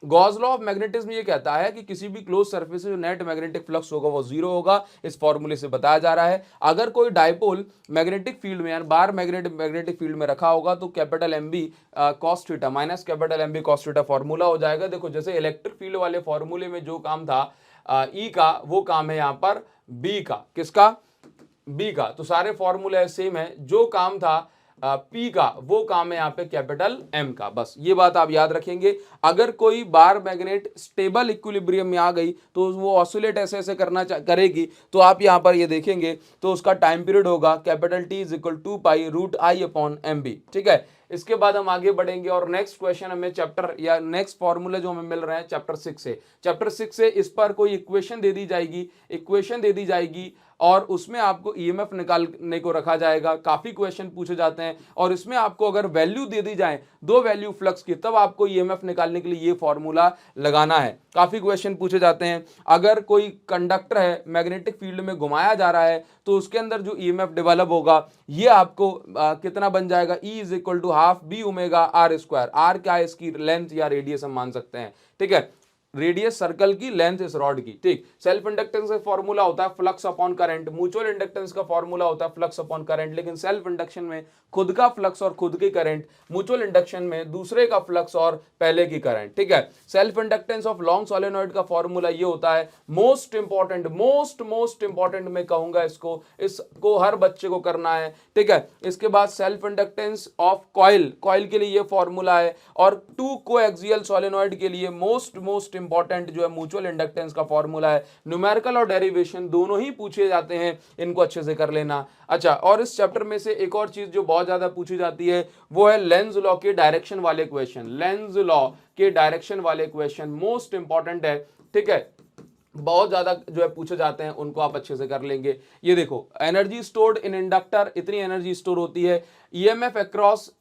गॉस लॉ ऑफ मैग्नेटिज्म ये कहता है कि किसी भी क्लोज सरफेस से जो नेट मैग्नेटिक फ्लक्स होगा वो जीरो होगा, इस फॉर्मूले से बताया जा रहा है। अगर कोई डायपोल मैग्नेटिक फील्ड में यानी बार मैग्नेटिक फील्ड में रखा होगा तो capital M B cos theta minus capital M B cos theta formula हो जाएगा। देखो जैसे इलेक्ट्रिक फील्ड वाले फॉर्मूले में जो काम था ई का, वो काम है यहाँ पर बी का। किसका, बी का। तो सारे फॉर्मूले सेम है, जो काम था पी का वो काम है यहाँ पे कैपिटल एम का। बस ये बात आप याद रखेंगे। अगर कोई बार मैग्नेट स्टेबल इक्विलिब्रियम में आ गई तो वो ऑसिलेट ऐसे ऐसे करेगी, तो आप यहाँ पर ये देखेंगे तो उसका टाइम पीरियड होगा capital T is equal to pi root I upon M B. ठीक है, इसके बाद हम आगे बढ़ेंगे और नेक्स्ट क्वेश्चन हमें चैप्टर या नेक्स्ट फॉर्मूले जो हमें मिल रहे हैं चैप्टर 6 से। चैप्टर 6 से इस पर कोई इक्वेशन दे दी जाएगी और उसमें आपको ईएमएफ निकालने को रखा जाएगा। काफी क्वेश्चन पूछे जाते हैं और इसमें आपको अगर वैल्यू दे दी जाए, दो वैल्यू फ्लक्स की, तब आपको ईएमएफ निकालने के लिए ये फॉर्मूला लगाना है। काफी क्वेश्चन पूछे जाते हैं। अगर कोई कंडक्टर है मैग्नेटिक फील्ड में घुमाया जा रहा है तो उसके अंदर जो ईएमएफ डेवलप होगा ये आपको कितना बन जाएगा, E is equal to half B omega r square. R क्या है, इसकी लेंथ या रेडियस हम मान सकते हैं। ठीक है, रेडियस सर्कल की, लेंथ इस रॉड की। ठीक, सेल्फ इंडक्टेंस का फॉर्मूला होता है flux upon current, mutual inductance का फॉर्मूला होता है फ्लक्स अपॉन करंट। लेकिन सेल्फ इंडक्शन में खुद का फ्लक्स और खुद की करंट, म्यूचुअल इंडक्शन में दूसरे का फ्लक्स और पहले की करंट। ठीक है, self inductance of long solenoid का फॉर्मूला ये होता है मोस्ट इंपॉर्टेंट मैं कहूंगा इसको हर बच्चे को करना है। ठीक है, इसके बाद सेल्फ इंडक्टेंस ऑफ कॉइल के लिए ये फॉर्मूला है, और टू कोएक्सियल सोलेनॉइड के लिए मोस्ट इंपॉर्टेंट जो है म्यूचुअल इंडक्टेंस का फॉर्मूला है। न्यूमेरिकल और डेरिवेशन दोनों ही पूछे जाते हैं, इनको अच्छे से कर लेना। अच्छा, और इस चैप्टर में से एक और चीज जो बहुत ज्यादा पूछी जाती है वो है लेंज लॉ के डायरेक्शन वाले क्वेश्चन। लेंज लॉ के डायरेक्शन वाले क्वेश्चन मोस्ट इंपॉर्टेंट है। ठीक है, बहुत ज्यादा जो है पूछे जाते हैं, उनको आप अच्छे से कर लेंगे। ये देखो, एनर्जी स्टोर्ड इन इंडक्टर, इतनी एनर्जी स्टोर होती है। ईएमएफ अक्रॉस,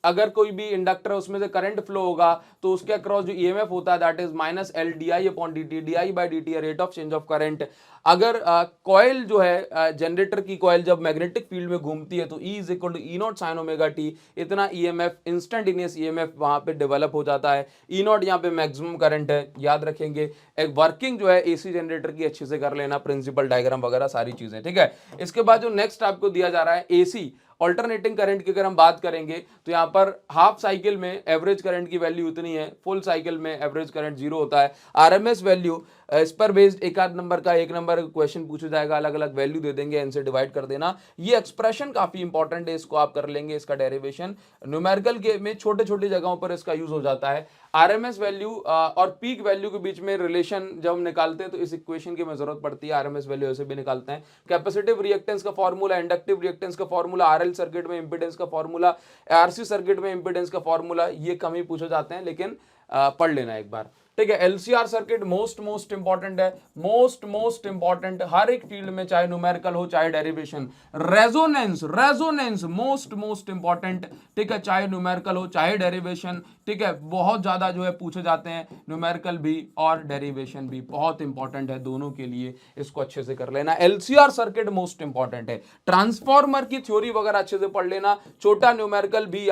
अगर कोई भी इंडक्टर है उसमें से करंट फ्लो होगा तो उसके अक्रॉस जो ईएमएफ होता है that is minus L D I upon D T, D I by D T rate of change of current. अगर कॉइल जो है जनरेटर की कॉइल जब मैग्नेटिक फील्ड में घूमती है तो E is equal to E naught sine omega t, इतना ईएमएफ इंस्टेंटेनियस ईएमएफ वहां पे डेवलप हो जाता है। ई नॉट यहाँ पे मैक्सिमम करंट है, याद रखेंगे। एक वर्किंग जो है एसी जनरेटर की अच्छे से कर लेना, प्रिंसिपल डायग्राम वगैरह सारी चीजें। ठीक है, इसके बाद जो नेक्स्ट आपको दिया जा रहा है एसी ऑल्टरनेटिंग करंट की अगर हम बात करेंगे तो यहाँ पर हाफ साइकिल में एवरेज करंट की वैल्यू इतनी है, फुल साइकिल में एवरेज करंट 0 होता है। आरएमएस वैल्यू इस पर बेस्ड एक नंबर का क्वेश्चन पूछा जाएगा, अलग अलग वैल्यू दे देंगे, इनसे डिवाइड कर देना। ये एक्सप्रेशन काफी इंपॉर्टेंट है, इसको आप कर लेंगे। इसका डेरिवेशन न्यूमेरिकल के में छोटे छोटे जगहों पर इसका यूज हो जाता है। आरएमएस वैल्यू और पीक वैल्यू के बीच में रिलेशन जब हम निकालते हैं तो इस इक्वेशन की हमें जरूरत पड़ती है। आरएमएस वैल्यू ऐसे भी निकालते हैं। कैपेसिटिव रिएक्टेंस का फॉर्मूला, इंडक्टिव रिएक्टेंस का फॉर्मूला RL पैरेलल सर्किट में इंपीडेंस का फॉर्मूला, आरसी सर्किट में इंपीडेंस का फॉर्मूला, ये कम ही पूछे जाते हैं लेकिन पढ़ लेना एक बार, ठीक है। एलसीआर सर्किट मोस्ट इंपॉर्टेंट है, मोस्ट इंपॉर्टेंट हर एक फील्ड में, चाहे न्यूमेरिकल हो चाहे डेरिवेशन। रेजोनेंस मोस्ट इंपॉर्टेंट, ठीक है, चाहे न्यूमेरिकल हो चाहे डेरिवेशन, ठीक है, बहुत ज्यादा जो है पूछे जाते हैं, न्यूमेरिकल भी और डेरिवेशन भी बहुत इंपॉर्टेंट है दोनों के लिए, इसको अच्छे से कर लेना। एलसीआर सर्किट मोस्ट इंपॉर्टेंट है, ट्रांसफॉर्मर की थ्योरी वगैरह अच्छे से पढ़ लेना, छोटा न्यूमेरिकल भी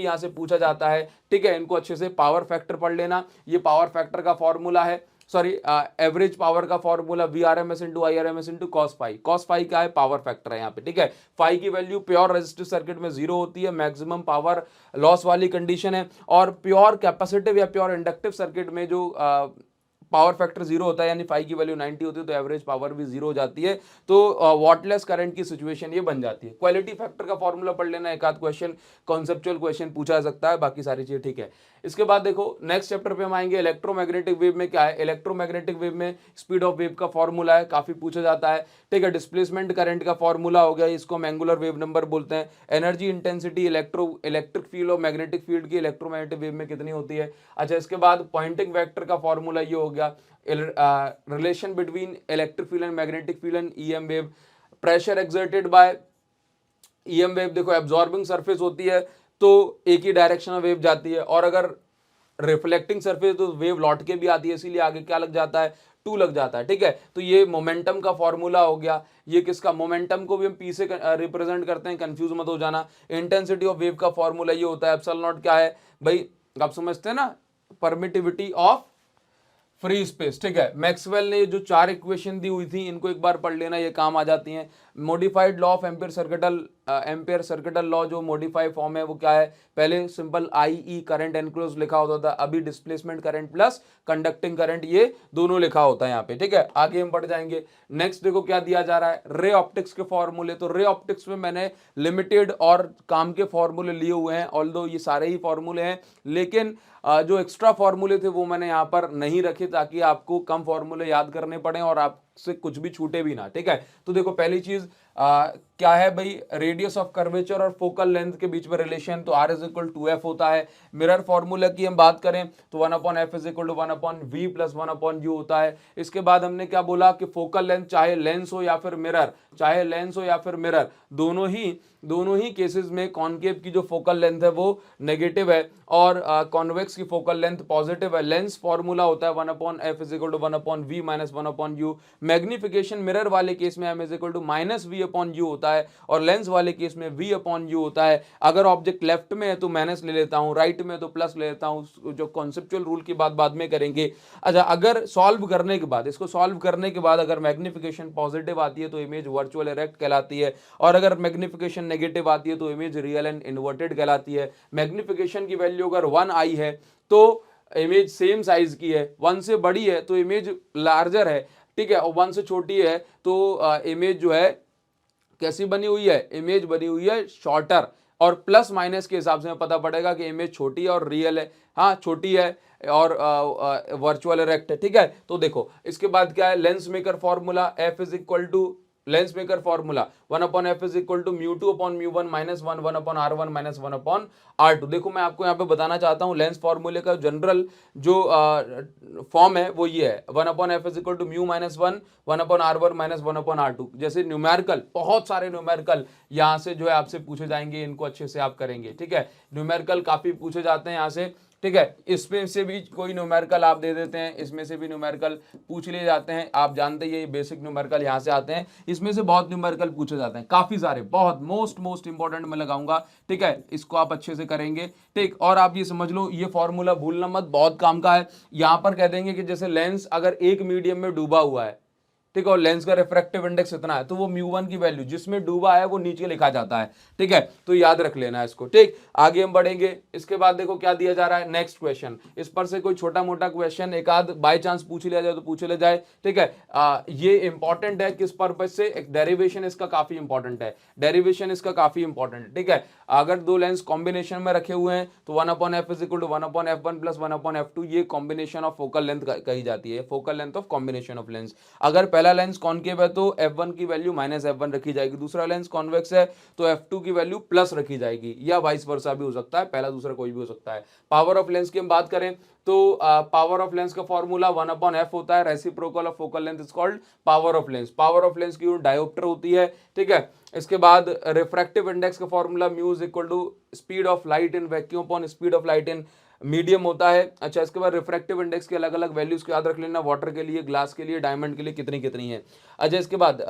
यहां से पूछा जाता है, ठीक है, इनको अच्छे से। पावर फैक्टर पढ़ लेना, ये पावर फैक्टर का फॉर्मूला है, सॉरी एवरेज पावर का formula VRMS into IRMS into cos phi. Cos phi क्या है, पावर फैक्टर है यहाँ पे, ठीक है। फाई की वैल्यू प्योर रेजिस्टिव सर्किट में 0 होती है, मैक्सिमम पावर लॉस वाली कंडीशन है, और प्योर कैपेसिटिव या प्योर इंडक्टिव सर्किट में जो पावर फैक्टर 0 होता है, यानी फाई की वैल्यू 90 होती है, तो एवरेज पावर भी 0 हो जाती है, तो वॉटलेस करंट की सिचुएशन ये बन जाती है। क्वालिटी फैक्टर का फॉर्मूला पढ़ लेना, एक आध क्वेश्चन कॉन्सेप्चुअल क्वेश्चन पूछा जा सकता है, बाकी सारी चीजें ठीक है। इसके बाद देखो नेक्स्ट चैप्टर पे हम आएंगे, इलेक्ट्रोमैग्नेटिक वेव में क्या है। इलेक्ट्रोमैग्नेटिक वेव में स्पीड ऑफ वेव का फॉर्मूला है, काफी पूछा जाता है, ठीक है। डिस्प्लेसमेंट करंट का फॉर्मूला हो गया, इसको हम एंगुलर वेव नंबर बोलते हैं। एनर्जी इंटेंसिटी इलेक्ट्रिक फील्ड और मैग्नेटिक फील्ड की इलेक्ट्रोमैग्नेटिक वेव में कितनी होती है। अच्छा, इसके बाद पॉइंटिंग वेक्टर का फॉर्मूला ये हो गया, relation between electric field and magnetic field and EM wave. Pressure exerted by EM wave, देखो एब्जॉर्बिंग सरफेस होती है तो एक ही डायरेक्शन में वेव जाती है, और अगर रिफ्लेक्टिंग सरफेस तो वेव लौट के भी आती है, इसीलिए आगे क्या लग जाता है, 2 लग जाता है, ठीक है। तो ये मोमेंटम का फॉर्मूला हो गया, ये किसका, मोमेंटम को भी हम पी से रिप्रेजेंट करते हैं, कंफ्यूज मत हो जाना। इंटेंसिटी ऑफ वेव का फॉर्मूला ये होता है, एप्सिलॉन नॉट क्या है भाई, आप समझते हैं ना, परमिटिविटी ऑफ फ्री स्पेस, ठीक है। मैक्सवेल ने जो 4 इक्वेशन दी हुई थी, इनको एक बार पढ़ लेना, ये काम आ जाती हैं। Modified law of ampere circuital law, जो मॉडिफाई फॉर्म है वो क्या है, पहले सिंपल IE करंट एनक्लोज लिखा होता था, अभी displacement current plus conducting current, ये दोनों लिखा होता है यहाँ पे, ठीक है। आगे हम बढ़ जाएंगे। नेक्स्ट देखो क्या दिया जा रहा है, रे ऑप्टिक्स के फॉर्मूले। तो रे ऑप्टिक्स में मैंने लिमिटेड और काम के फॉर्मूले लिए हुए हैं, ऑल्दो ये सारे ही फॉर्मूले हैं, लेकिन जो एक्स्ट्रा फॉर्मूले थे वो मैंने यहाँ पर नहीं रखे, ताकि आपको कम फॉर्मूले याद करने पड़े और आपसे कुछ भी छूटे भी ना, ठीक है। तो देखो पहली चीज क्या है भाई, रेडियस ऑफ कर्वेचर और फोकल लेंथ के बीच में रिलेशन, तो R is equal to F होता है। मिरर फॉर्मूला की हम बात करें तो 1/f is equal to 1/v plus 1/u होता है। इसके बाद हमने क्या बोला कि फोकल लेंथ, चाहे लेंस हो या फिर मिरर, दोनों ही केसेस में कॉनकेव की जो फोकल लेंथ है वो नेगेटिव है, और कॉन्वेक्स की फोकल लेंथ पॉजिटिव है। लेंस फॉर्मूला होता है 1/f is equal to 1/v minus 1/u। Magnification mirror वाले केस में m is equal to -v/u होता है, और लेंस वाले केस में v/u होता है। अगर ऑब्जेक्ट लेफ्ट में है तो माइनस ले लेता हूँ, राइट में तो प्लस ले लेता हूँ, जो कॉन्सेप्चुअल रूल की बात बाद में करेंगे। अच्छा, अगर सॉल्व करने के बाद अगर मैग्निफिकेशन पॉजिटिव आती है तो इमेज वर्चुअल इरेक्ट कहलाती है, और अगर मैग्निफिकेशन नेगेटिव आती है तो इमेज रियल एंड इन्वर्टेड कहलाती है। मैग्निफिकेशन की वैल्यू अगर 1 आई है तो इमेज सेम साइज की है, 1 से बड़ी है तो इमेज लार्जर है, ठीक है, और 1 से छोटी है तो इमेज जो है कैसी बनी हुई है, इमेज बनी हुई है शॉर्टर, और प्लस माइनस के हिसाब से हमें पता पड़ेगा कि इमेज छोटी है और रियल है, हाँ छोटी है और वर्चुअल इरेक्ट है, ठीक है। तो देखो इसके बाद क्या है, lens maker formula F is equal to, lens maker formula 1/f is equal to μ2/μ1 minus 1/r1 minus 1/r2। देखो मैं आपको यहाँ पे बताना चाहता हूँ, लेंस फॉर्मूले का जनरल जो फॉर्म है वो ये है, 1/f is equal to μ minus 1 1/r1 minus 1/r2। जैसे न्यूमेरिकल, बहुत सारे न्यूमेरिकल यहाँ से जो है आपसे पूछे जाएंगे, इनको अच्छे से आप करेंगे, ठीक है। न्यूमेरिकल काफी पूछे जाते हैं यहाँ से, ठीक है। इसमें से भी कोई न्यूमेरिकल आप दे देते हैं, इसमें से भी न्यूमेरिकल पूछ लिए जाते हैं, आप जानते ही ये बेसिक न्यूमेरिकल यहाँ से आते हैं, इसमें से बहुत न्यूमेरिकल पूछे जाते हैं, काफी सारे, बहुत मोस्ट इंपॉर्टेंट मैं लगाऊंगा, ठीक है। इसको आप अच्छे से करेंगे, ठीक। और आप ये समझ लो, ये फॉर्मूला भूलना मत, बहुत काम का है। यहाँ पर कह देंगे कि जैसे लेंस अगर एक मीडियम में डूबा हुआ है, ठीक है, और लेंस का रिफ्रैक्टिव इंडेक्स इतना है, तो वो μ1 की वैल्यू जिसमें डूबा है वो नीचे लिखा जाता है, ठीक है। तो याद रख लेना इसको, ठीक। आगे हम बढ़ेंगे। इसके बाद देखो क्या दिया जा रहा है, नेक्स्ट क्वेश्चन। इस पर से कोई छोटा मोटा क्वेश्चन एक आध बाय चांस पूछ लिया जाए तो पूछ लिया जाए, ठीक है। ये इंपॉर्टेंट है किस पर्पज से, एक डेरिवेशन इसका काफी इंपॉर्टेंट है, ठीक है। अगर दो लेंस कॉम्बिनेशन में रखे हुए हैं तो 1/f is equal to 1/f1 plus 1/f2, ये कॉम्बिनेशन ऑफ फोकल लेंथ कही जाती है, focal length of combination of lens. अगर पहला लेंस कॉनकेव है तो f1 की वैल्यू -f1 रखी जाएगी, दूसरा लेंस कॉन्वेक्स है तो f2 की वैल्यू प्लस रखी जाएगी, या वाइस वर्सा भी हो सकता है, पहला दूसरा कोई भी हो सकता है। पावर ऑफ लेंस की हम बात करें तो पावर ऑफ लेंस का फॉर्मूला 1/f होता है, reciprocal of focal length is called power of lens. Power of lens की यूनिट डायोप्टर होती है, ठीक है। इसके बाद रिफ्रैक्टिव इंडेक्स का formula mu is equal to speed of light in vacuum upon speed of light in medium होता है। अच्छा, इसके बाद रिफ्रैक्टिव इंडेक्स के अलग अलग वैल्यूज को याद रख लेना, वाटर के लिए, ग्लास के लिए, डायमंड के लिए कितनी कितनी है। अच्छा, इसके बाद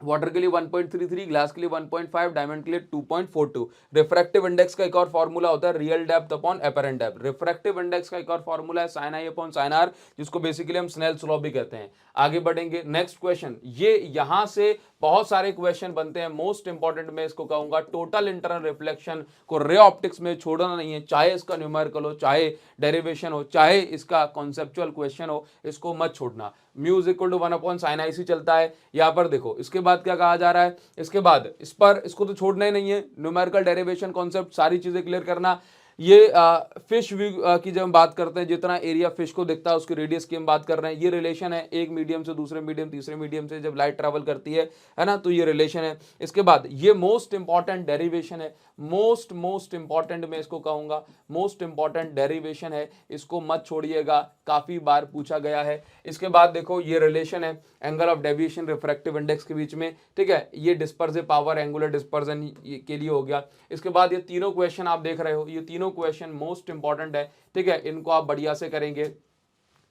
वाटर के लिए 1.33, ग्लास के लिए 1.5, डायमंड के लिए 2.42। रिफ्रैक्टिव इंडेक्स का एक और फॉर्मूला होता है real depth upon apparent depth. Refractive index का एक और फॉर्मूला है sin i upon sin r, जिसको बेसिकली हम स्नेल्स लॉ भी कहते हैं। आगे बढ़ेंगे, नेक्स्ट क्वेश्चन, ये यहां से बहुत सारे क्वेश्चन बनते हैं। मोस्ट इंपॉर्टेंट मैं इसको कहूंगा, टोटल इंटरनल रिफ्लेक्शन को रे ऑप्टिक्स में छोड़ना नहीं है, चाहे इसका न्यूमेरिकल हो, चाहे डेरिवेशन हो, चाहे इसका कॉन्सेप्चुअल क्वेश्चन हो, इसको मत छोड़ना। Mu is equal to 1/sin i चलता है यहाँ पर। देखो इसके बाद क्या कहा जा रहा है, इसके बाद इस पर इसको तो छोड़ना ही नहीं है, न्यूमेरिकल, डेरिवेशन, कॉन्सेप्ट, सारी चीजें क्लियर करना। ये फिश व्यू की जब हम बात करते हैं, जितना एरिया फिश को दिखता है उसकी रेडियस की हम बात कर रहे हैं। ये रिलेशन है एक मीडियम से दूसरे मीडियम, तीसरे मीडियम से जब लाइट ट्रैवल करती है ना, तो ये रिलेशन है। इसके बाद ये मोस्ट इंपॉर्टेंट डेरिवेशन है, मोस्ट इंपॉर्टेंट मैं इसको कहूंगा, मोस्ट इंपॉर्टेंट डेरिवेशन है, इसको मत छोड़िएगा, काफी बार पूछा गया है। इसके बाद देखो ये रिलेशन है angle of deviation refractive index के बीच में, ठीक है। ये डिस्पर्सिव पावर, एंगुलर डिस्पर्जन के लिए हो गया। इसके बाद ये तीनों क्वेश्चन आप देख रहे हो, ये तीनों क्वेश्चन मोस्ट इंपॉर्टेंट है, ठीक है। इनको आप बढ़िया से करेंगे,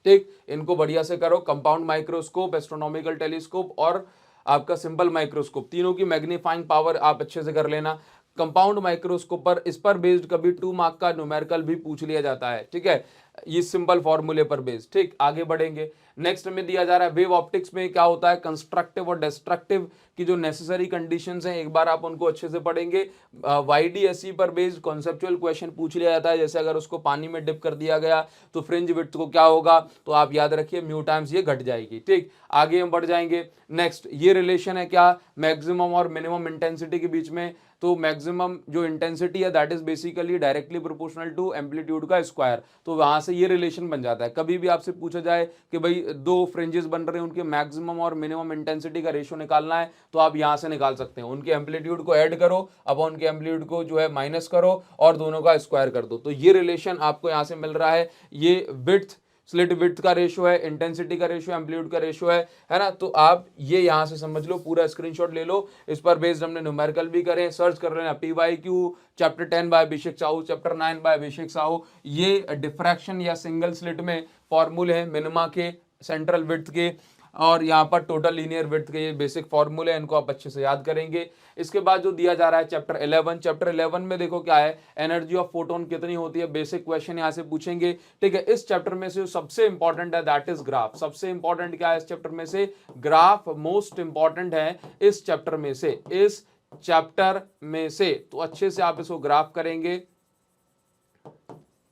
ठीक, इनको बढ़िया से करो। कंपाउंड माइक्रोस्कोप, एस्ट्रोनॉमिकल टेलीस्कोप और आपका सिंपल माइक्रोस्कोप, तीनों की मैग्नीफाइंग पावर आप अच्छे से कर लेना। कंपाउंड माइक्रोस्कोप पर, इस पर बेस्ड कभी 2 मार्क का न्यूमेरिकल भी पूछ लिया जाता है, ठीक है, ये सिंपल फॉर्मूले पर बेस्ड, ठीक। आगे बढ़ेंगे, नेक्स्ट में दिया जा रहा है वेव ऑप्टिक्स में क्या होता है, कंस्ट्रक्टिव और डिस्ट्रक्टिव की जो नेसेसरी कंडीशंस हैं, एक बार आप उनको अच्छे से पढ़ेंगे। YDSE पर बेस्ड कॉन्सेप्चुअल क्वेश्चन पूछ लिया जाता है, जैसे अगर उसको पानी में डिप कर दिया गया तो फ्रिंज विड्थ को क्या होगा, तो आप याद रखिए म्यू टाइम्स ये घट जाएगी, ठीक। आगे हम बढ़ जाएंगे, नेक्स्ट ये रिलेशन है क्या, मैक्सिमम और मिनिमम इंटेंसिटी के बीच में। तो मैक्सिमम जो इंटेंसिटी है that is basically directly proportional to amplitude का स्क्वायर, तो वहां से ये रिलेशन बन जाता है। कभी भी आपसे पूछा जाए कि भाई दो फ्रिंजेस बन रहे हैं, उनके मैक्सिमम और मिनिमम इंटेंसिटी का रेशियो निकालना है, तो आप यहां से निकाल सकते हैं। उनके एम्पलीट्यूड को ऐड करो, अब उनके एम्पलीट्यूड को जो है माइनस करो और दोनों का स्क्वायर कर दो, तो ये रिलेशन आपको यहां से मिल रहा है। ये विड्थ, स्लिट विड्थ का रेशियो है, इंटेंसिटी का रेशियो, एम्पलीट्यूड का रेशियो है ना। तो आप ये यहां से समझ लो, पूरा स्क्रीनशॉट ले लो। इस पर बेस्ड हमने न्यूमेरिकल भी करें, सर्च कर लेना PYQ चैप्टर 10 बाय अभिषेक साहू, चैप्टर 9 बाय अभिषेक साहू। ये डिफ्रैक्शन या सिंगल स्लिट में फॉर्मूले हैं मिनिमा के, सेंट्रल विड्थ के और यहाँ पर टोटल लीनियर विड्थ के, ये बेसिक फॉर्मूले हैं, इनको आप अच्छे से याद करेंगे। इसके बाद जो दिया जा रहा है चैप्टर 11, चैप्टर 11 में देखो क्या है, एनर्जी ऑफ फोटोन कितनी होती है, बेसिक क्वेश्चन यहाँ से पूछेंगे, ठीक है। इस चैप्टर में से सबसे इंपॉर्टेंट है दैट इज ग्राफ। सबसे इंपॉर्टेंट क्या है इस चैप्टर में से, ग्राफ मोस्ट इंपॉर्टेंट है इस चैप्टर में से, इस चैप्टर में से। तो अच्छे से आप इसको ग्राफ करेंगे,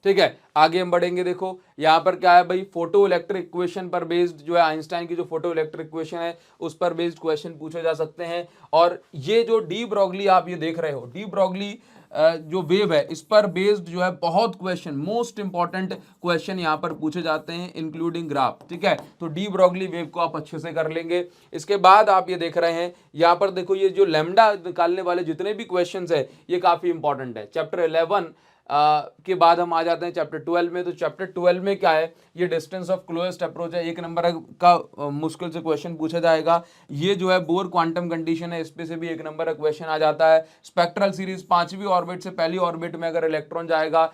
ठीक है। आगे हम बढ़ेंगे, देखो यहां पर क्या है भाई, फोटो इलेक्ट्रिक इक्वेशन पर बेस्ड जो है, आइंस्टाइन की जो फोटो इलेक्ट्रिक इक्वेशन है उस पर बेस्ड क्वेश्चन पूछे जा सकते हैं। और ये जो डी ब्रॉगली आप ये देख रहे हो, डी ब्रॉगली जो वेव है, इस पर बेस्ड जो है बहुत क्वेश्चन, मोस्ट इंपॉर्टेंट क्वेश्चन यहां पर पूछे जाते हैं इंक्लूडिंग ग्राफ, ठीक है। तो डी ब्रॉगली वेव को आप अच्छे से कर लेंगे। इसके बाद आप ये देख रहे हैं यहां पर, देखो ये जो लैम्डा निकालने वाले जितने भी क्वेश्चन है ये काफी इंपॉर्टेंट है। चैप्टर 11 के बाद हम आ जाते हैं चैप्टर 12 में। तो चैप्टर 12 में क्या है, ये डिस्टेंस ऑफ क्लोजेस्ट अप्रोच है, 1 नंबर का मुश्किल से क्वेश्चन पूछा जाएगा। ये जो है बोर क्वांटम कंडीशन है, इस पे से भी 1 नंबर का क्वेश्चन आ जाता है। स्पेक्ट्रल सीरीज, 5वीं ऑर्बिट से पहली ऑर्बिट में अगर इलेक्ट्रॉन जाएगा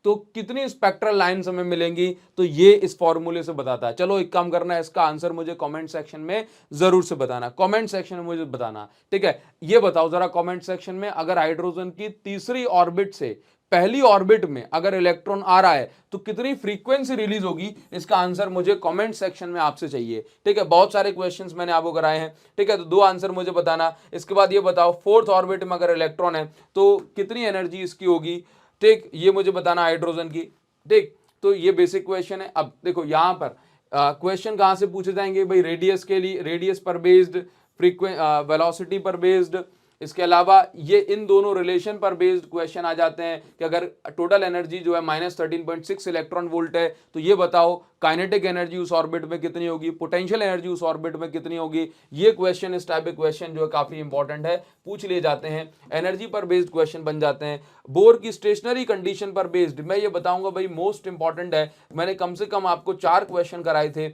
तो कितनी स्पेक्ट्रल लाइन्स हमें मिलेंगी, तो ये इस फॉर्मूले से बताता है। चलो एक काम करना है, इसका आंसर मुझे कमेंट सेक्शन में जरूर से बताना, कमेंट सेक्शन में मुझे बताना, ठीक है। ये बताओ जरा कमेंट सेक्शन में, अगर हाइड्रोजन की तीसरी ऑर्बिट से पहली ऑर्बिट में अगर इलेक्ट्रॉन आ रहा है तो कितनी फ्रीक्वेंसी रिलीज होगी, इसका आंसर मुझे कमेंट सेक्शन में आपसे चाहिए, ठीक है। बहुत सारे क्वेश्चंस मैंने आपको कराए हैं, ठीक है, तो 2 आंसर मुझे बताना। इसके बाद ये बताओ फोर्थ ऑर्बिट में अगर इलेक्ट्रॉन है तो कितनी एनर्जी इसकी होगी, ठीक, ये मुझे बताना हाइड्रोजन की, ठीक। तो ये बेसिक क्वेश्चन है। अब देखो यहां पर क्वेश्चन कहां से पूछे जाएंगे भाई, रेडियस के लिए, रेडियस पर बेस्ड, वेलोसिटी पर बेस्ड, इसके अलावा ये इन दोनों रिलेशन पर बेस्ड क्वेश्चन आ जाते हैं कि अगर टोटल एनर्जी जो है -13.6 इलेक्ट्रॉन वोल्ट है तो ये बताओ काइनेटिक एनर्जी उस ऑर्बिट में कितनी होगी, पोटेंशियल एनर्जी उस ऑर्बिट में कितनी होगी। ये क्वेश्चन, इस टाइप के क्वेश्चन जो है काफी इंपॉर्टेंट है, पूछ लिए जाते हैं, एनर्जी पर बेस्ड क्वेश्चन बन जाते हैं। बोर की स्टेशनरी कंडीशन पर बेस्ड मैं ये बताऊंगा भाई, मोस्ट इंपॉर्टेंट है। मैंने कम से कम आपको 4 क्वेश्चन कराए थे,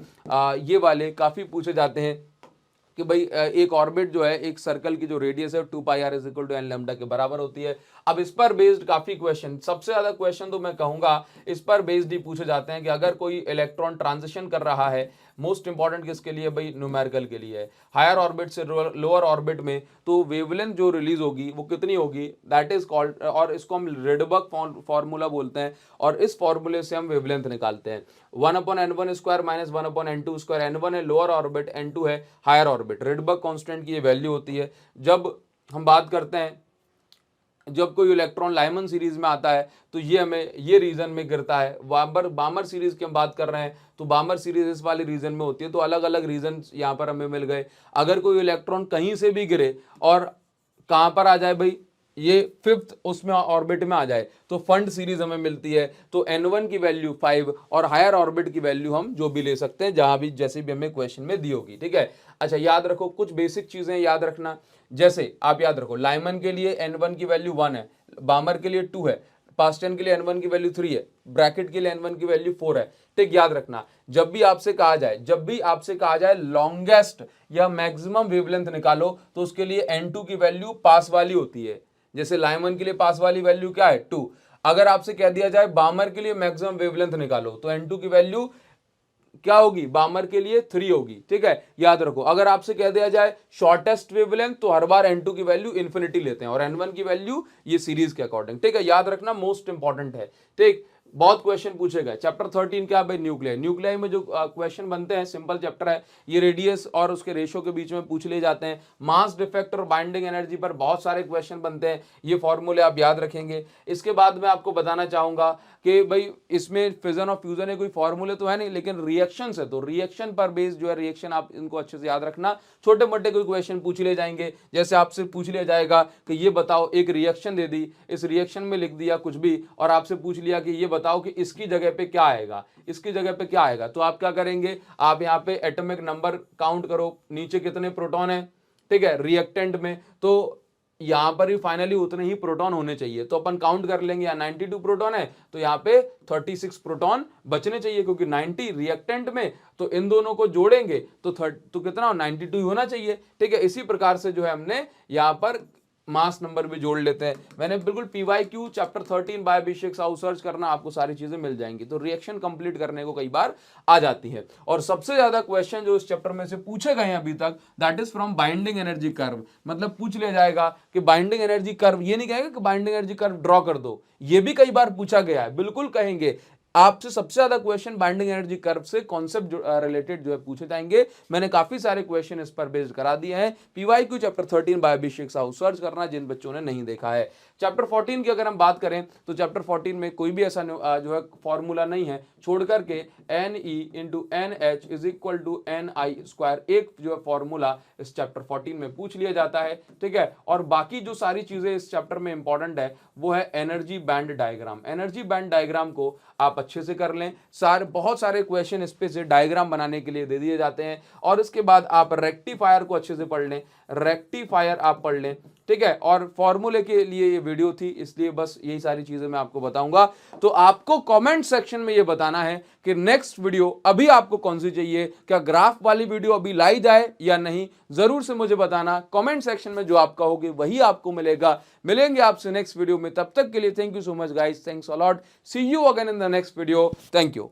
ये वाले काफी पूछे जाते हैं कि भाई एक ऑर्बिट जो है, एक सर्कल की जो रेडियस है 2πr = n λ के बराबर होती है। अब इस पर बेस्ड काफी क्वेश्चन, सबसे ज्यादा क्वेश्चन तो मैं कहूंगा इस पर बेस्ड ही पूछे जाते हैं कि अगर कोई इलेक्ट्रॉन ट्रांजिशन कर रहा है, मोस्ट इंपॉर्टेंट किसके लिए भाई, न्यूमेरिकल के लिए है, हायर ऑर्बिट से लोअर ऑर्बिट में, तो वेवलेंथ जो रिलीज होगी वो कितनी होगी, दैट इज कॉल्ड, और इसको हम रेडबर्ग फॉर्मूला बोलते हैं, और इस फॉर्मूले से हम वेवलेंथ निकालते हैं। 1/n1² - 1/n2², n1 है लोअर ऑर्बिट, n2 है हायर ऑर्बिट। रेडबर्ग कांस्टेंट की ये वैल्यू होती है। जब हम बात करते हैं, जब कोई इलेक्ट्रॉन लाइमन सीरीज में आता है तो ये हमें ये रीजन में गिरता है। बामर सीरीज की हम बात कर रहे हैं तो बामर सीरीज इस वाले रीजन में होती है, तो अलग अलग रीजन यहाँ पर हमें मिल गए। अगर कोई इलेक्ट्रॉन कहीं से भी गिरे और कहाँ पर आ जाए भाई, ये 5th उसमें ऑर्बिट में आ जाए तो फंड सीरीज हमें मिलती है। तो n1 की वैल्यू 5 और हायर ऑर्बिट की वैल्यू हम जो भी ले सकते हैं, जहां भी जैसे भी हमें क्वेश्चन में दी होगी। ठीक है, अच्छा याद रखो कुछ बेसिक चीजें याद रखना। जैसे आप याद रखो लाइमन के लिए n1 की वैल्यू 1 है, बामर के लिए 2 है, पास्टन के लिए n1 की वैल्यू 3 है, ब्रैकेट के लिए n1 की वैल्यू 4 है। ठीक, याद रखना जब भी आपसे कहा जाए लॉन्गेस्ट या मैक्सिमम वेवलेंथ निकालो तो उसके लिए n2 की वैल्यू पास वाली होती है। जैसे लाइमन के लिए पास वाली वैल्यू क्या है, 2। अगर आपसे कह दिया जाए बामर के लिए मैक्सिमम वेवलेंथ निकालो तो n2 की वैल्यू क्या होगी, बामर के लिए 3 होगी। ठीक है, याद रखो अगर आपसे कह दिया जाए शॉर्टेस्ट वेवलेंथ तो हर बार n2 की वैल्यू इन्फिनिटी लेते हैं और n1 की वैल्यू ये सीरीज के अकॉर्डिंग। ठीक है, याद रखना मोस्ट इंपॉर्टेंट है। ठीक, बहुत क्वेश्चन पूछे गए। चैप्टर 13 क्या भाई, न्यूक्लियाई। न्यूक्लियाई में जो क्वेश्चन बनते हैं, सिंपल चैप्टर है ये, रेडियस और उसके रेशो के बीच में पूछ लिए जाते हैं। मास डिफेक्ट और बाइंडिंग एनर्जी पर बहुत सारे क्वेश्चन बनते हैं, ये फॉर्मूले आप याद रखेंगे। इसके बाद मैं आपको बताना चाहूंगा कि भाई इसमें फिजन और फ्यूजन है, कोई फॉर्मूले तो है नहीं लेकिन रिएक्शन है, तो रिएक्शन पर बेस्ड जो है रिएक्शन आप इनको अच्छे से याद रखना। छोटे मोटे कोई क्वेश्चन पूछ लिए जाएंगे, जैसे आपसे पूछ लिया जाएगा कि ये बताओ, एक रिएक्शन दे दी, इस रिएक्शन में लिख दिया कुछ भी और आपसे पूछ लिया कि ये बताओ कि इसकी जगह पे क्या आएगा, इसकी जगह पे क्या आएगा, तो आप क्या करेंगे, आप यहाँ पे एटॉमिक नंबर काउंट करो, नीचे कितने प्रोटॉन है। ठीक है, रिएक्टेंट में तो यहाँ पर ही फाइनली उतने ही प्रोटॉन होने चाहिए, तो अपन काउंट कर लेंगे। यहाँ 92 प्रोटॉन है तो यहाँ पे 36 प्रोटॉन बचने चाहिए, क्योंकि 90 रिएक्टेंट में, तो इन दोनों को जोड़ेंगे तो कितना 92 होना चाहिए। ठीक है, इसी प्रकार से जो है हमने यहाँ पर मास नंबर भी जोड़ लेते हैं। मैंने बिल्कुल PYQ चैप्टर 13 बाय अभिषेक साहू सर्च करना, आपको सारी चीजें मिल जाएंगी। तो रिएक्शन कंप्लीट करने को कई बार आ जाती है। और सबसे ज्यादा क्वेश्चन जो इस चैप्टर में से पूछे गए हैं अभी तक, that is from binding energy curve. मतलब पूछ लिया जाएगा कि बाइंडिंग एनर्जी कर्व, ये नहीं कहेगा कि बाइंडिंग एनर्जी कर्व ड्रॉ कर दो, ये भी कई बार पूछा गया है, बिल्कुल कहेंगे। आपसे सबसे ज्यादा क्वेश्चन बाइंडिंग एनर्जी कर्व से कॉन्सेप्ट रिलेटेड जो है पूछे जाएंगे। मैंने काफी सारे क्वेश्चन इस पर बेस्ड करा दिए हैं। PYQ चैप्टर 13 बाय अभिषेक साहू सर्च करना जिन बच्चों ने नहीं देखा है। चैप्टर 14 की अगर हम बात करें तो चैप्टर 14 में कोई भी ऐसा जो है फॉर्मूला नहीं है, छोड़ करके Ne × NH = NI², एक जो है फॉर्मूला इस चैप्टर 14 में पूछ लिया जाता है। ठीक है, और बाकी जो सारी चीजें इस चैप्टर में इंपॉर्टेंट है वो है energy band diagram. Energy band diagram को आप अच्छे से कर लें, बहुत सारे क्वेश्चन इस पे से डायग्राम बनाने के लिए दे दिए जाते हैं। और इसके बाद आप रेक्टिफायर को अच्छे से पढ़ लें, रेक्टिफायर आप पढ़ लें। ठीक है, और फॉर्मूले के लिए ये वीडियो थी, इसलिए बस यही सारी चीजें मैं आपको बताऊंगा। तो आपको कमेंट सेक्शन में ये बताना है कि नेक्स्ट वीडियो अभी आपको कौन सी चाहिए, क्या ग्राफ वाली वीडियो अभी लाई जाए या नहीं, जरूर से मुझे बताना कमेंट सेक्शन में। जो आप कहोगे वही आपको मिलेगा। मिलेंगे आपसे नेक्स्ट वीडियो में, तब तक के लिए thank you so much guys, thanks a lot, see you again in the next video, thank you.